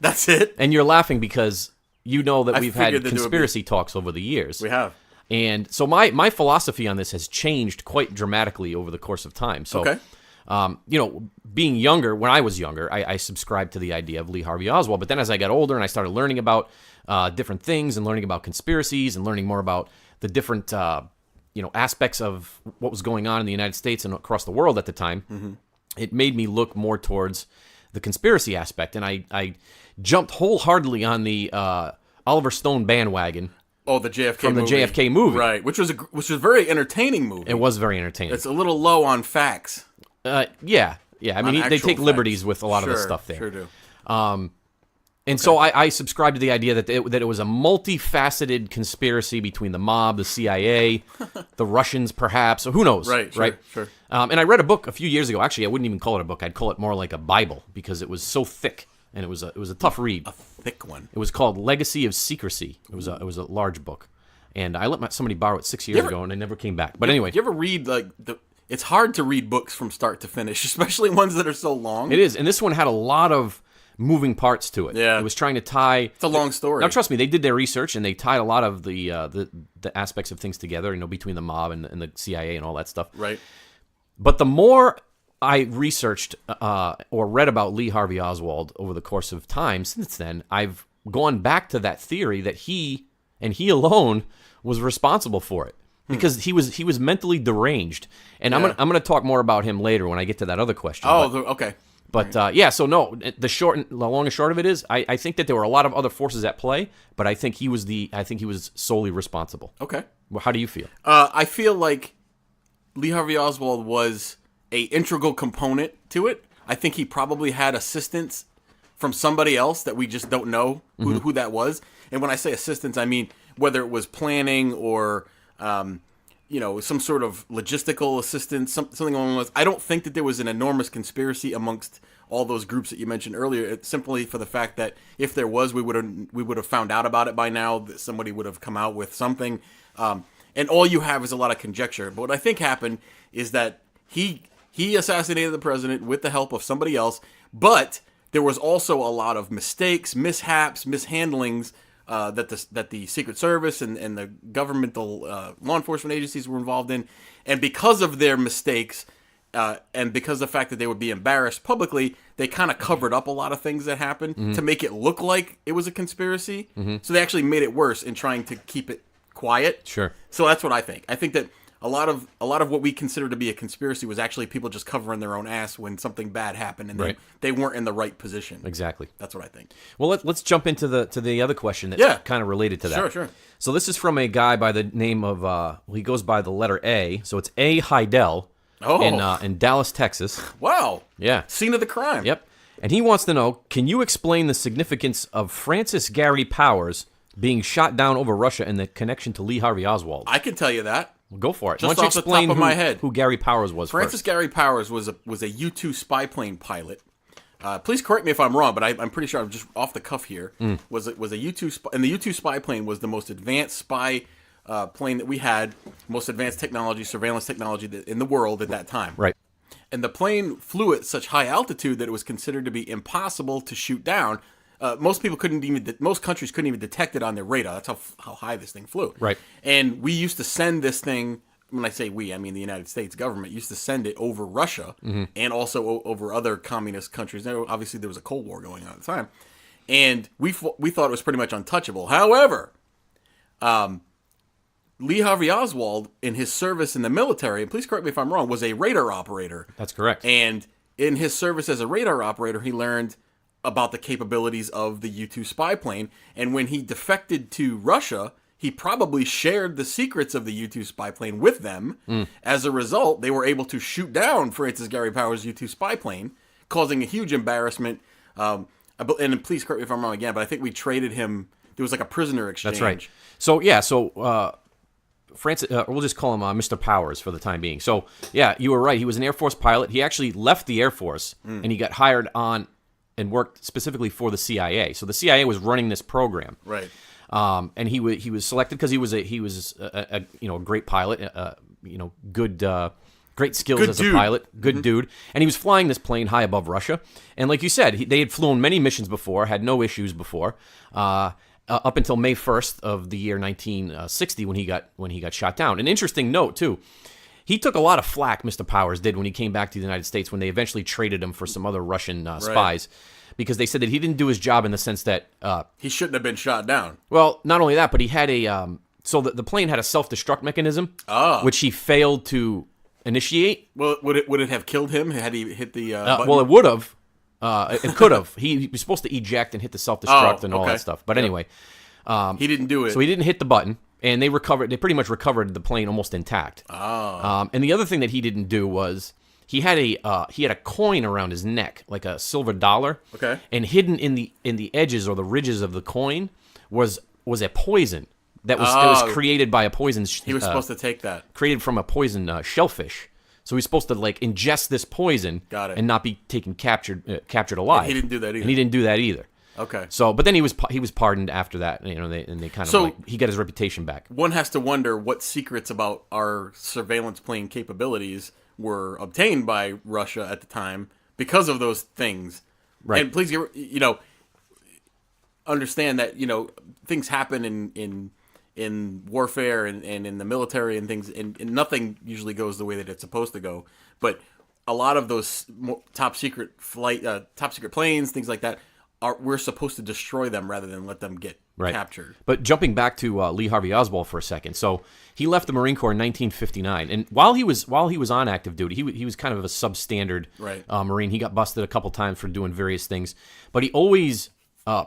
That's it. And you're laughing because you know that we've had conspiracy talks over the years. We have. And so my philosophy on this has changed quite dramatically over the course of time. So, being younger, when I was younger, I subscribed to the idea of Lee Harvey Oswald. But then as I got older and I started learning about different things and learning about conspiracies and learning more about the different, aspects of what was going on in the United States and across the world at the time, it made me look more towards the conspiracy aspect. And I jumped wholeheartedly on the Oliver Stone bandwagon. Oh, the JFK from movie. the JFK movie, right? Which was a very entertaining movie. It was very entertaining. It's a little low on facts. Yeah. I mean, they take liberties with a lot of the stuff there. Sure do. And so I subscribe to the idea that it was a multifaceted conspiracy between the mob, the CIA, the Russians, perhaps. Who knows? Right. Sure. And I read a book a few years ago. Actually, I wouldn't even call it a book. I'd call it more like a Bible because it was so thick and it was a tough read. A thick one. It was called Legacy of Secrecy. It was a large book, and I let somebody borrow it 6 years ago, and I never came back. But anyway, do you ever read It's hard to read books from start to finish, especially ones that are so long. It is, and this one had a lot of moving parts to it. Yeah. It was trying to tie... It's a long story. Now, trust me, they did their research, and they tied a lot of the aspects of things together, between the mob and the CIA and all that stuff. Right. But the more I researched or read about Lee Harvey Oswald over the course of time since then, I've gone back to that theory that he, and he alone, was responsible for it. Because he was mentally deranged. And I'm gonna talk more about him later when I get to that other question. Okay. But so no, the long and short of it is, I think that there were a lot of other forces at play, but I think he was solely responsible. Okay. Well, how do you feel? I feel like Lee Harvey Oswald was a integral component to it. I think he probably had assistance from somebody else that we just don't know who that was. And when I say assistance, I mean whether it was planning or some sort of logistical assistance, something along those lines. I don't think that there was an enormous conspiracy amongst all those groups that you mentioned earlier. It's simply for the fact that if there was, we would have found out about it by now. That somebody would have come out with something, and all you have is a lot of conjecture. But what I think happened is that he assassinated the president with the help of somebody else, but there was also a lot of mistakes, mishaps, mishandlings. That the Secret Service and the governmental law enforcement agencies were involved in. And because of their mistakes and because of the fact that they would be embarrassed publicly, they kind of covered up a lot of things that happened to make it look like it was a conspiracy. So they actually made it worse in trying to keep it quiet. Sure. So that's what I think. I think that a lot of what we consider to be a conspiracy was actually people just covering their own ass when something bad happened and they weren't in the right position. Exactly. That's what I think. Well, let's jump into the other question that's kind of related to that. Sure. So this is from a guy by the name of he goes by the letter A. So it's A. Heidel in Dallas, Texas. Wow. Yeah. Scene of the crime. Yep. And he wants to know, can you explain the significance of Francis Gary Powers being shot down over Russia and the connection to Lee Harvey Oswald? I can tell you that. Well, go for it. Just Why don't you off the explain top of my head, who Gary Powers was Francis first? Gary Powers was a U-2 spy plane pilot. Please correct me if I'm wrong, but I'm pretty sure I'm just off the cuff here. Was a U-2 and the U-2 spy plane was the most advanced spy plane that we had, most advanced technology, surveillance technology in the world at that time. Right. And the plane flew at such high altitude that it was considered to be impossible to shoot down. Most countries couldn't even detect it on their radar. That's how high this thing flew. Right. And we used to send this thing. When I say we, I mean the United States government used to send it over Russia and also over other communist countries. Now, obviously, there was a Cold War going on at the time, and we thought it was pretty much untouchable. However, Lee Harvey Oswald, in his service in the military, and please correct me if I'm wrong, was a radar operator. That's correct. And in his service as a radar operator, he learned about the capabilities of the U-2 spy plane. And when he defected to Russia, he probably shared the secrets of the U-2 spy plane with them. As a result, they were able to shoot down Francis Gary Powers' U-2 spy plane, causing a huge embarrassment. And please correct me if I'm wrong again, but I think we traded him. There was like a prisoner exchange. That's right. So, Francis, we'll just call him Mr. Powers for the time being. So, yeah, you were right. He was an Air Force pilot. He actually left the Air Force, and he got hired on and worked specifically for the CIA. So the CIA was running this program, right? And he was selected because he was a great pilot, great skills as a pilot, good dude, and he was flying this plane high above Russia. And like you said, they had flown many missions before, had no issues before, up until May 1st of the year 1960 when he got shot down. An interesting note too. He took a lot of flack, Mr. Powers did, when he came back to the United States when they eventually traded him for some other Russian spies, because they said that he didn't do his job in the sense that... he shouldn't have been shot down. Well, not only that, but he had a... so the plane had a self-destruct mechanism, which he failed to initiate. Well, would it have killed him had he hit the button? Well, it would have. It could have. He was supposed to eject and hit the self-destruct and all that stuff. But anyway... he didn't do it. So he didn't hit the button. And they pretty much recovered the plane almost intact. And the other thing that he didn't do was he had a coin around his neck, like a silver dollar. Okay. And hidden in the edges or the ridges of the coin was a poison that was created by a poison. He was supposed to take that. Created from a poison shellfish. So he's supposed to like ingest this poison. Got it. And not be captured alive. And he didn't do that either. And he didn't do that either. Okay. So, but then he was pardoned after that. You know, they kind of he got his reputation back. One has to wonder what secrets about our surveillance plane capabilities were obtained by Russia at the time because of those things. Right. And please, understand that things happen in warfare and in the military and things, and nothing usually goes the way that it's supposed to go. But a lot of those top secret planes, things like that, we're supposed to destroy them rather than let them get captured. But jumping back to Lee Harvey Oswald for a second, so he left the Marine Corps in 1959, and while he was on active duty, he was kind of a substandard Marine. He got busted a couple times for doing various things, but he always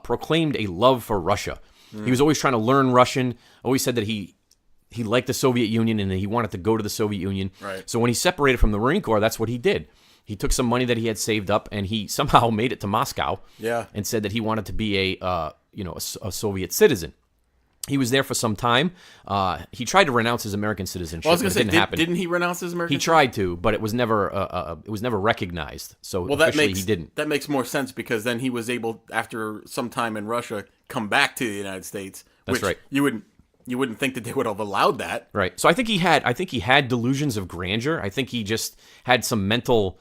proclaimed a love for Russia. He was always trying to learn Russian. Always said that he liked the Soviet Union and that he wanted to go to the Soviet Union. Right. So when he separated from the Marine Corps, that's what he did. He took some money that he had saved up, and he somehow made it to Moscow. Yeah. And said that he wanted to be a Soviet citizen. He was there for some time. He tried to renounce his American citizenship. Well, I was going to say, didn't happen. Didn't he renounce his American? He tried to, but it was never recognized. So officially he didn't. That makes more sense because then he was able, after some time in Russia, come back to the United States. That's right. You wouldn't think that they would have allowed that. Right. So I think he had delusions of grandeur. I think he just had some mental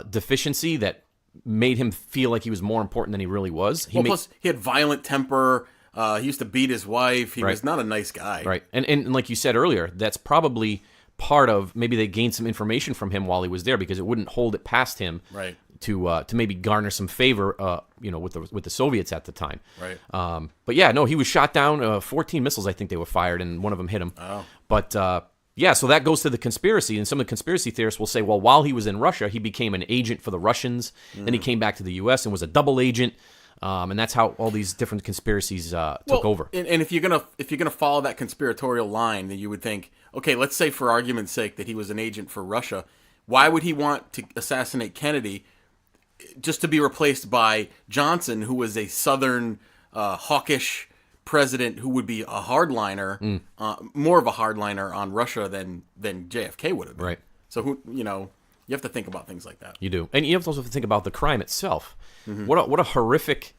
deficiency that made him feel like he was more important than he really was. Plus he had violent temper. He used to beat his wife. He was not a nice guy. Right. And like you said earlier, that's probably part of maybe they gained some information from him while he was there because it wouldn't hold it past him. Right. To maybe garner some favor, with the Soviets at the time. Right. But yeah, no, he was shot down. 14 missiles, I think they were fired, and one of them hit him. Oh. But yeah, so that goes to the conspiracy, and some of the conspiracy theorists will say, well, while he was in Russia, he became an agent for the Russians. Then he came back to the U.S. and was a double agent, and that's how all these different conspiracies took over. And if you're gonna follow that conspiratorial line, then you would think, okay, let's say for argument's sake that he was an agent for Russia. Why would he want to assassinate Kennedy just to be replaced by Johnson, who was a Southern hawkish president who would be a hardliner, more of a hardliner on Russia than JFK would have been. Right. So you have to think about things like that. You do, and you have to also think about the crime itself. Mm-hmm. What a horrific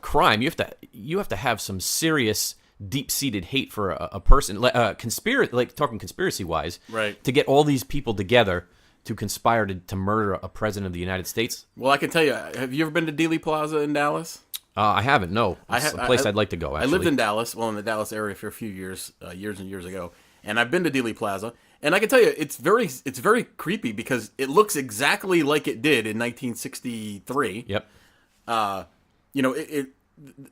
crime! You have to have some serious deep-seated hate for a person, talking conspiracy-wise, right? To get all these people together to conspire to murder a president of the United States. Well, I can tell you, have you ever been to Dealey Plaza in Dallas? I haven't, no. It's a place I'd like to go, actually. I lived in Dallas, in the Dallas area for a few years and years ago, and I've been to Dealey Plaza, and I can tell you, it's very creepy because it looks exactly like it did in 1963. Yep.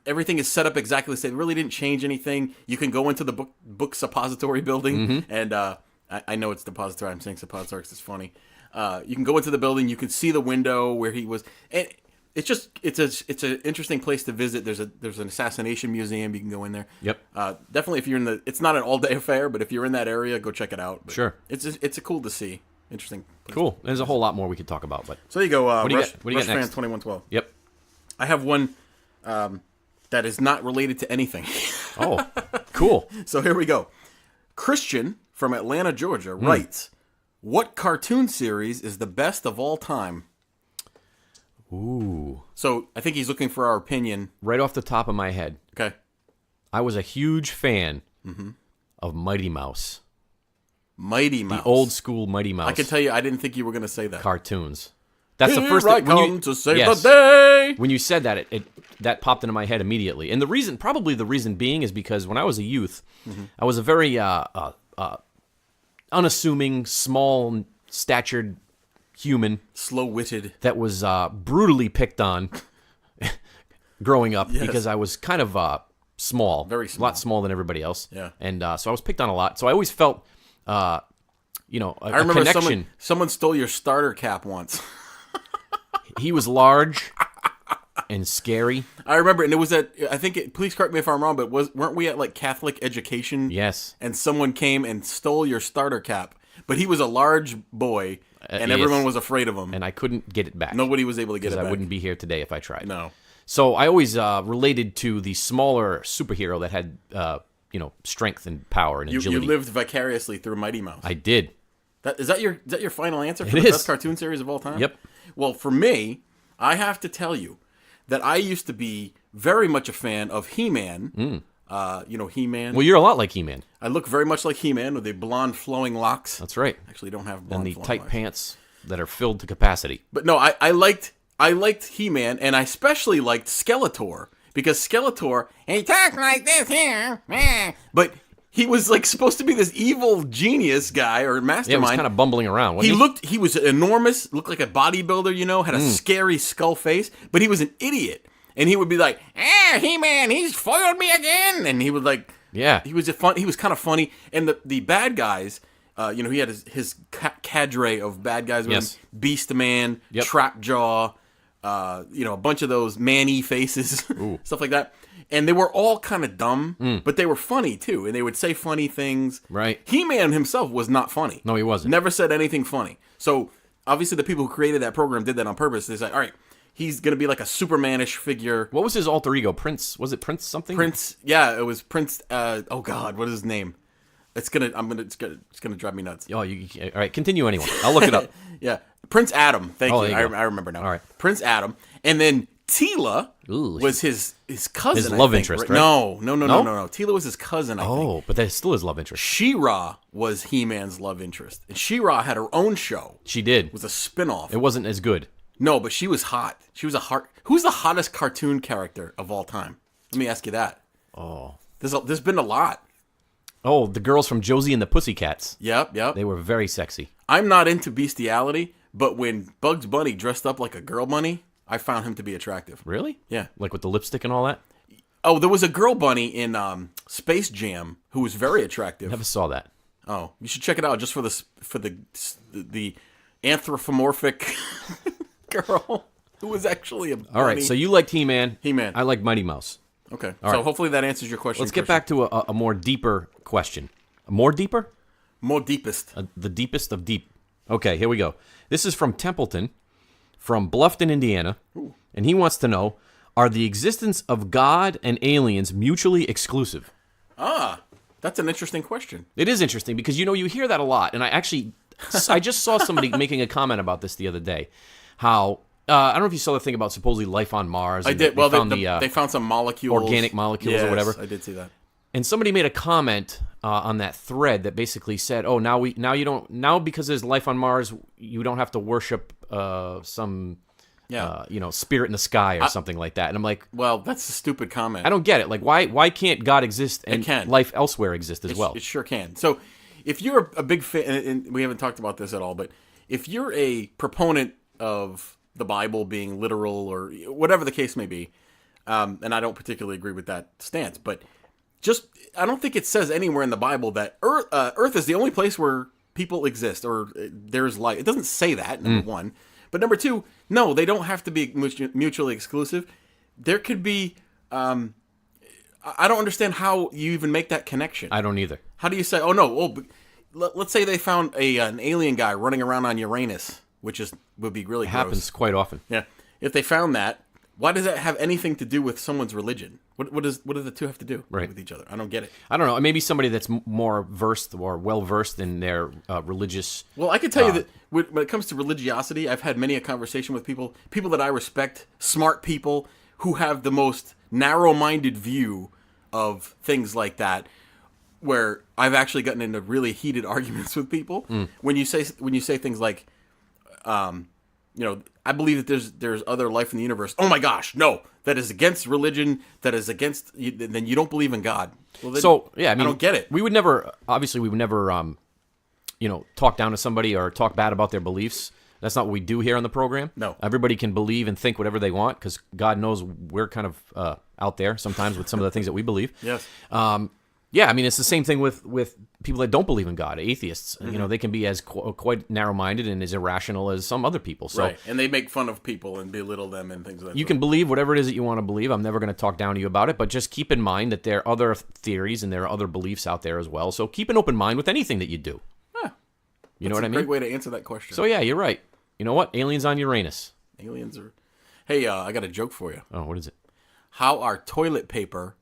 Everything is set up exactly the same. It really didn't change anything. You can go into the book suppository building, and I know it's depository. I'm saying suppository because it's funny. You can go into the building. You can see the window where he was, and it's an interesting place to visit. There's an assassination museum. You can go in there. Yep. Definitely, if you're it's not an all day affair, but if you're in that area, go check it out. But sure. It's a cool to see. Interesting place. Cool. There's a whole lot more we could talk about, but so there you go. What do you got Fan next? 2112. Yep. I have one that is not related to anything. Oh, cool. So here we go. Christian from Atlanta, Georgia, writes, "What cartoon series is the best of all time?" Ooh. So I think he's looking for our opinion. Right off the top of my head. Okay. I was a huge fan of Mighty Mouse. Mighty Mouse. The old school Mighty Mouse. I can tell you, I didn't think you were going to say that. Cartoons. That's the Here first I thing. come to save the day. When you said that, that popped into my head immediately. And probably the reason being is because when I was a youth, I was a very unassuming, small-statured human. Slow-witted. That was brutally picked on growing up because I was kind of small. Very small. A lot smaller than everybody else. Yeah. And so I was picked on a lot. So I always felt, a I remember connection. Someone stole your starter cap once. He was large and scary. I remember, and it was please correct me if I'm wrong, but weren't we at like Catholic education? Yes. And someone came and stole your starter cap. but he was a large boy, and everyone was afraid of him. And I couldn't get it back. Nobody was able to get it back. I wouldn't be here today if I tried. No. So I always related to the smaller superhero that had, strength and power and agility. You lived vicariously through Mighty Mouse. I did. Is that your final answer for the best cartoon series of all time? Yep. Well, for me, I have to tell you that I used to be very much a fan of He-Man. He-Man. Well, you're a lot like He-Man. I look very much like He-Man with the blonde flowing locks. That's right. Actually, don't have blonde and the flowing tight locks. pants that are filled to capacity. But no, I liked He-Man, and I especially liked Skeletor, because Skeletor, he talks like this here, but he was like supposed to be this evil genius guy or mastermind. Yeah, he was kind of bumbling around, wasn't he was enormous, looked like a bodybuilder, had a scary skull face, but he was an idiot. And he would be like, He-Man, he's foiled me again. And he would like, he was kind of funny. And the bad guys, he had his cadre of bad guys with him. Beast Man, Trapjaw, a bunch of those man-y faces, stuff like that. And they were all kind of dumb, but they were funny too. And they would say funny things. Right. He-Man himself was not funny. No, he wasn't. Never said anything funny. So obviously the people who created that program did that on purpose. They said, all right, he's going to be like a Superman-ish figure. What was his alter ego? Prince? Was it Prince something? Prince. Yeah, it was Prince. Oh God, what is his name? It's gonna drive me nuts. Oh, all right. Continue anyway. I'll look it up. Yeah, Prince Adam. Thank you. I remember now. All right. Prince Adam, and then Tila was his cousin. His love interest, right? No. Tila was his cousin. I think. Oh, but that still his love interest. She-Ra was He-Man's love interest, and She-Ra had her own show. She did. It was a spinoff. It wasn't as good. No, but she was hot. She was Who's the hottest cartoon character of all time? Let me ask you that. Oh. There's been a lot. Oh, the girls from Josie and the Pussycats. Yep. They were very sexy. I'm not into bestiality, but when Bugs Bunny dressed up like a girl bunny, I found him to be attractive. Really? Yeah. Like with the lipstick and all that? Oh, there was a girl bunny in Space Jam who was very attractive. Never saw that. Oh, you should check it out just for the anthropomorphic girl who was actually a bunny. All right, so you liked He-Man. He-Man. I like Mighty Mouse. Okay, so hopefully that answers your question. Let's get back to a more deeper question. More deeper? More deepest. The deepest of deep. Okay, here we go. This is from Templeton, from Bluffton, Indiana. Ooh. And he wants to know, are the existence of God and aliens mutually exclusive? That's an interesting question. It is interesting because, you hear that a lot. And I just saw somebody making a comment about this the other day. How, I don't know if you saw the thing about supposedly life on Mars. I did. Well, they found some molecules. Organic molecules or whatever. I did see that. And somebody made a comment on that thread that basically said, "Oh, now because there's life on Mars, you don't have to worship some, spirit in the sky or something like that." And I'm like, "Well, that's a stupid comment. I don't get it. Like, why can't God exist and life elsewhere exist as well?" It sure can. So, if you're a big fan, and we haven't talked about this at all, but if you're a proponent of the Bible being literal or whatever the case may be, and I don't particularly agree with that stance, but I don't think it says anywhere in the Bible that Earth is the only place where people exist or there's life. It doesn't say that, number one. But number two, no, they don't have to be mutually exclusive. There could be, I don't understand how you even make that connection. I don't either. How do you say, let's say they found an alien guy running around on Uranus, which would be really gross. Happens quite often. Yeah. If they found that, why does that have anything to do with someone's religion? What do the two have to do with each other? I don't get it. I don't know. Maybe somebody that's more versed or well versed in their religious. Well, I can tell you that when it comes to religiosity, I've had many a conversation with people that I respect, smart people who have the most narrow-minded view of things like that. Where I've actually gotten into really heated arguments with people when you say things like, I believe that there's other life in the universe. Oh my gosh, no, that is against religion. That is against. Then you don't believe in God. Well, then, I don't get it. We would never talk down to somebody or talk bad about their beliefs. That's not what we do here on the program. No, everybody can believe and think whatever they want because God knows we're kind of out there sometimes with some of the things that we believe. Yes. Yeah, I mean, it's the same thing with people that don't believe in God, atheists. Mm-hmm. They can be as quite narrow-minded and as irrational as some other people. So, right, and they make fun of people and belittle them and things like that. You can believe whatever it is that you want to believe. I'm never going to talk down to you about it, but just keep in mind that there are other theories and there are other beliefs out there as well. So keep an open mind with anything that you do. You know what I mean? Great way to answer that question. So yeah, you're right. You know what? Aliens on Uranus. Aliens are... Hey, I got a joke for you. Oh, what is it? How are toilet paper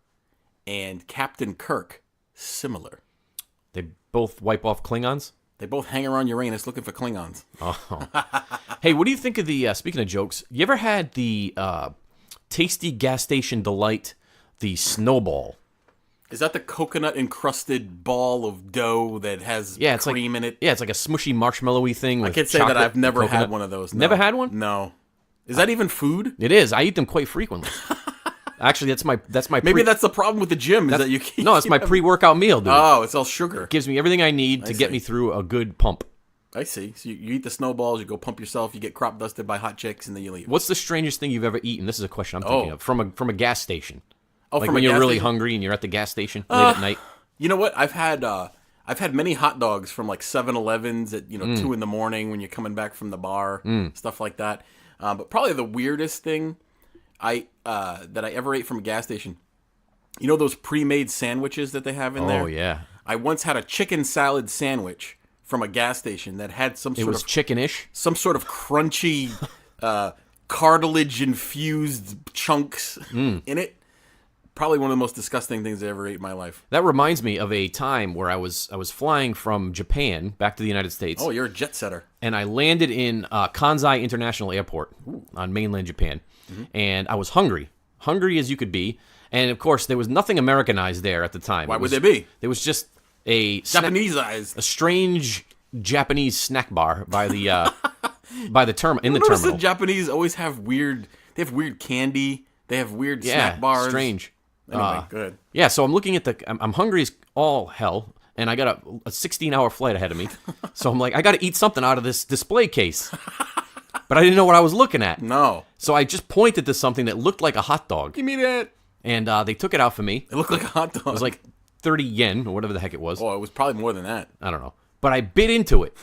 and Captain Kirk similar? They both wipe off Klingons? They both hang around Uranus looking for Klingons. Oh. Hey, what do you think of the, speaking of jokes, you ever had the tasty gas station delight, the Snowball? Is that the coconut-encrusted ball of dough that has cream in it? Yeah, it's like a smushy marshmallowy thing with I can't say that I've never had one of those. No. Never had one? No. Is that even food? It is. I eat them quite frequently. Actually, that's my. Maybe that's the problem with the gym. Is that you keep, no, it's my pre-workout meal, dude. Oh, it's all sugar. It gives me everything I need to get me through a good pump. I see. So you eat the snowballs, you go pump yourself, you get crop dusted by hot chicks, and then you leave. What's the strangest thing you've ever eaten? This is a question I'm thinking of from a gas station. Oh, like from when a you're gas really station? hungry and you're at the gas station late at night. You know what? I've had many hot dogs from like 7-Elevens at 2 in the morning when you're coming back from the bar, stuff like that. But probably the weirdest thing that I ever ate from a gas station. You know those pre-made sandwiches that they have in there? Oh yeah. I once had a chicken salad sandwich from a gas station that had some sort of chicken-ish, some sort of crunchy cartilage infused chunks in it. Probably one of the most disgusting things I ever ate in my life. That reminds me of a time where I was flying from Japan back to the United States. Oh, you're a jet setter. And I landed in Kansai International Airport on mainland Japan. And I was hungry as you could be. And, of course, there was nothing Americanized there at the time. Why would there be? There was just a Japaneseized. A strange Japanese snack bar by the terminal. The Japanese always have weird. They have weird candy. They have weird snack bars. Strange. Anyway, good. Yeah, so I'm looking at I'm hungry as all hell, and I got a 16-hour flight ahead of me. So I'm like, I got to eat something out of this display case. But I didn't know what I was looking at. No. So I just pointed to something that looked like a hot dog. Give me that. And they took it out for me. It looked like a hot dog. It was like 30 yen or whatever the heck it was. Oh, it was probably more than that. I don't know. But I bit into it.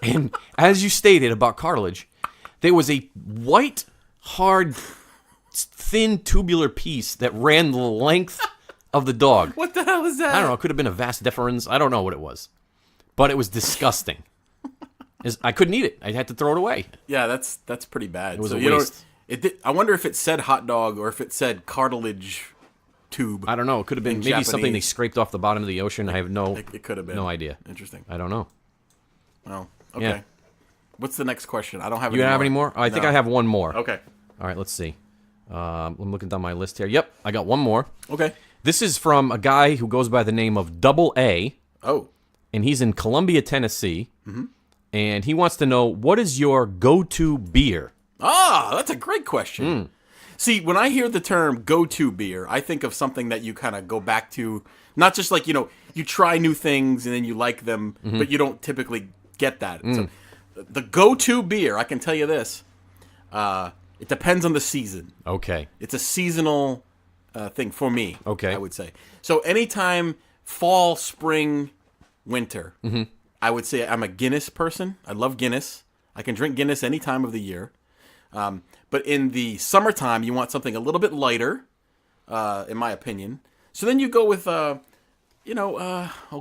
And as you stated about cartilage, there was a white, hard, thin tubular piece that ran the length of the dog. What the hell is that? I don't know. It could have been a vas deferens. I don't know what it was. But it was disgusting. I couldn't eat it. I had to throw it away. Yeah, that's pretty bad. It was a waste. I wonder if it said hot dog or if it said cartilage tube. I don't know. It could have been maybe Japanese. something they scraped off the bottom of the ocean. I have It could have been. No idea. Interesting. I don't know. Oh, okay. Yeah. What's the next question? I don't have You any don't more. have any more? I think No. I have one more. Okay. All right, let's see. I'm looking down my list here. Yep, I got one more. Okay. This is from a guy who goes by the name of Double A, Oh. and he's in Columbia, Tennessee. And he wants to know, what is your go-to beer? Ah, that's a great question. See, when I hear the term go-to beer, I think of something that you kind of go back to, not just like, you try new things and then you like them, but you don't typically get that. So, the go-to beer, I can tell you this, it depends on the season. Okay. It's a seasonal thing for me, Okay. I would say. So anytime fall, spring, winter, I would say I'm a Guinness person. I love Guinness. I can drink Guinness any time of the year. But in the summertime, you want something a little bit lighter, in my opinion. So then you go with, oh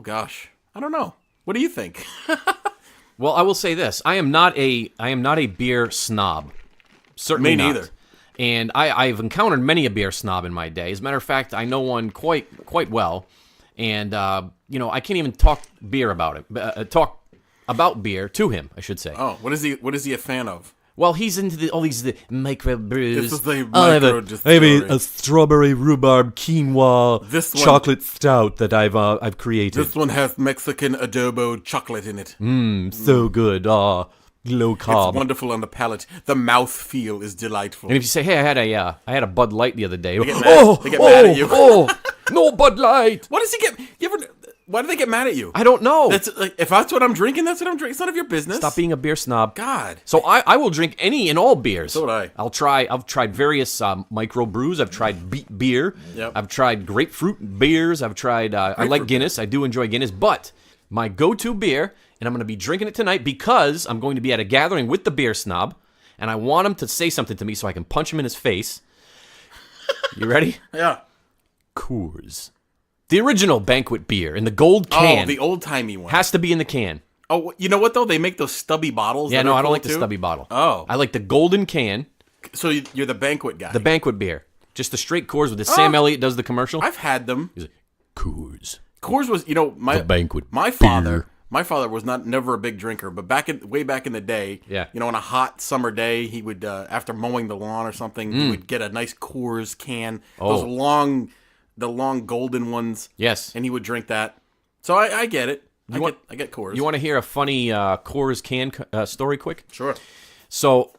gosh, I don't know. What do you think? Well, I will say this: I am not a beer snob. Certainly Me not. neither. And I've encountered many a beer snob in my day. As a matter of fact, I know one quite well. And I can't even talk beer about it. Talk about beer to him, I should say. Oh, what is he a fan of? Well, he's into all these micro brews. This is the I have micro a strawberry rhubarb quinoa chocolate stout that I've created. This one has Mexican adobo chocolate in it. So good. Low carb. It's wonderful on the palate. The mouth feel is delightful. And if you say, "Hey, I had a Bud Light the other day," They get mad at you. No Bud Light. What does he get? Why do they get mad at you? I don't know. That's like, if that's what I'm drinking, that's what I'm drinking. It's none of your business. Stop being a beer snob. God. So I will drink any and all beers. So would I. I've tried various micro brews. I've tried beer. Yep. I've tried grapefruit beers. I've tried. I like Guinness. I do enjoy Guinness. But my go-to beer, and I'm going to be drinking it tonight because I'm going to be at a gathering with the beer snob, and I want him to say something to me so I can punch him in his face. You ready? Yeah. Coors. The original banquet beer in the gold can. Oh, the old-timey one. Has to be in the can. Oh, you know what though? They make those stubby bottles. Yeah, that no, are I don't cool, like the too. stubby bottle. Oh. I like the golden can, So you're the banquet guy. the banquet beer. Just the straight Coors with the Sam Elliott does the commercial. I've had them. He's like, Coors. Coors was, my The banquet My beer. father was never a big drinker, but way back in the day, Yeah. on a hot summer day, he would after mowing the lawn or something, he would get a nice Coors can, those the long golden ones. Yes. And he would drink that. So I get it. I get Coors. You want to hear a funny Coors can story quick? Sure. So,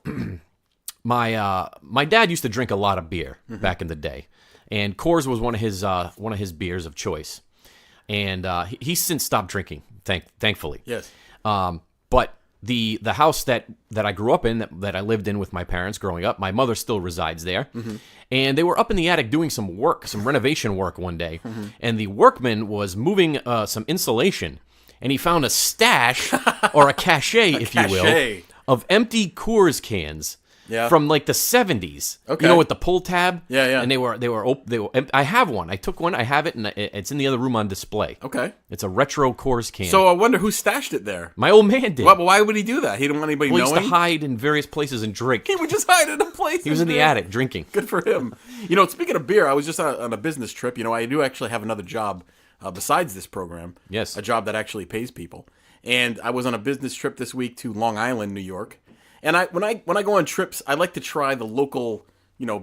my dad used to drink a lot of beer back in the day, and Coors was one of his beers of choice. And he's since stopped drinking, thankfully. Yes. But the house that I grew up in, that I lived in with my parents growing up, my mother still resides there. And they were up in the attic doing some renovation work one day. And the workman was moving some insulation. And he found a stash, or a cache, if you will, of empty Coors cans. Yeah. From like the 70s. Okay. With the pull tab. Yeah, yeah. And they were I have one. I took one. I have it, and it's in the other room on display. Okay. It's a retro Coors can. So I wonder who stashed it there. My old man did. Why would he do that? He didn't want anybody He knowing? used to hide in various places and drink. He would just hide in a place. He was in the attic drinking. Good for him. Speaking of beer, I was just on a business trip. I do actually have another job besides this program. Yes. A job that actually pays people. And I was on a business trip this week to Long Island, New York. And when I go on trips, I like to try the local,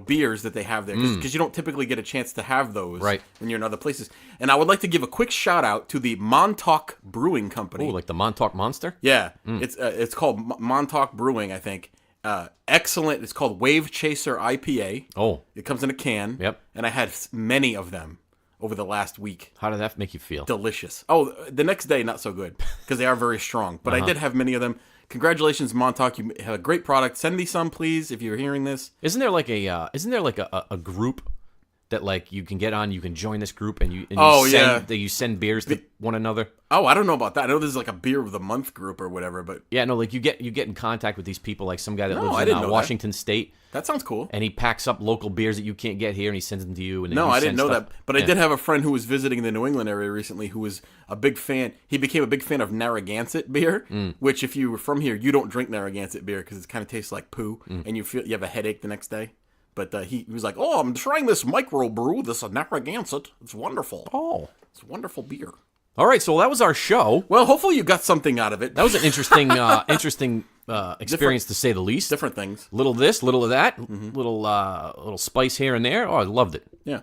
beers that they have there, because you don't typically get a chance to have those when you're in other places. And I would like to give a quick shout out to the Montauk Brewing Company. Oh, like the Montauk Monster? Yeah, it's called Montauk Brewing, I think. Excellent. It's called Wave Chaser IPA. Oh, It comes in a can. Yep. And I had many of them over the last week. how did that make you feel? Delicious. Oh, the next day, not so good, because they are very strong. But I did have many of them. Congratulations, Montauk. You have a great product. Send me some, please, if you're hearing this. Isn't there like a group that like you can get on? You can join this group and you send beers to one another. Oh, I don't know about that. I know there's like a beer of the month group or whatever, but Yeah, no, like you get in contact with these people, like some guy that I lives didn't in know that. Washington State, that sounds cool. and he packs up local beers that you can't get here, and he sends them to you. And then No, you I didn't send know stuff. that. But I did have a friend who was visiting the New England area recently who was a big fan. He became a big fan of Narragansett beer, which if you were from here, you don't drink Narragansett beer because it kind of tastes like poo, and you have a headache the next day. But he was like, "Oh, I'm trying this microbrew, this Narragansett. It's wonderful. Oh, It's wonderful beer." all right. So that was our show. Well, hopefully you got something out of it. That was an interesting experience to say the least. Different things. Little this, little of that, little spice here and there. Oh, I loved it. Yeah.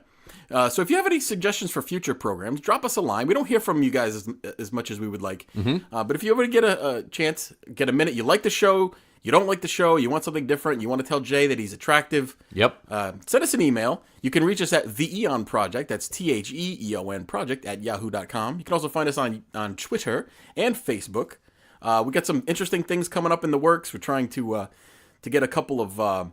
So if you have any suggestions for future programs, drop us a line. We don't hear from you guys as much as we would like. But if you ever get a chance, get a minute, you like the show, you don't like the show, you want something different, you want to tell Jay that he's attractive, Yep. send us an email. You can reach us at TheEoNProject, that's TheEonProject at yahoo.com. You can also find us on Twitter and Facebook. We got some interesting things coming up in the works. We're trying to get a couple of...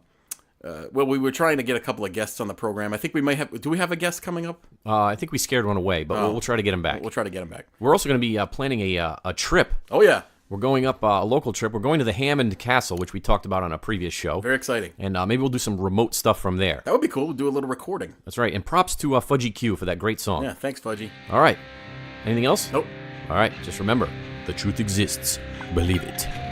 we were trying to get a couple of guests on the program. I think we might have... Do we have a guest coming up? I think we scared one away, but we'll try to get him back. We'll try to get him back. We're also going to be planning a trip. Oh, yeah. We're going up a local trip. We're going to the Hammond Castle, which we talked about on a previous show. Very exciting. And maybe we'll do some remote stuff from there. That would be cool. We'll do a little recording. That's right. And props to Fudgie Q for that great song. Yeah, thanks, Fudgie. All right. Anything else? Nope. All right. Just remember, the truth exists. Believe it.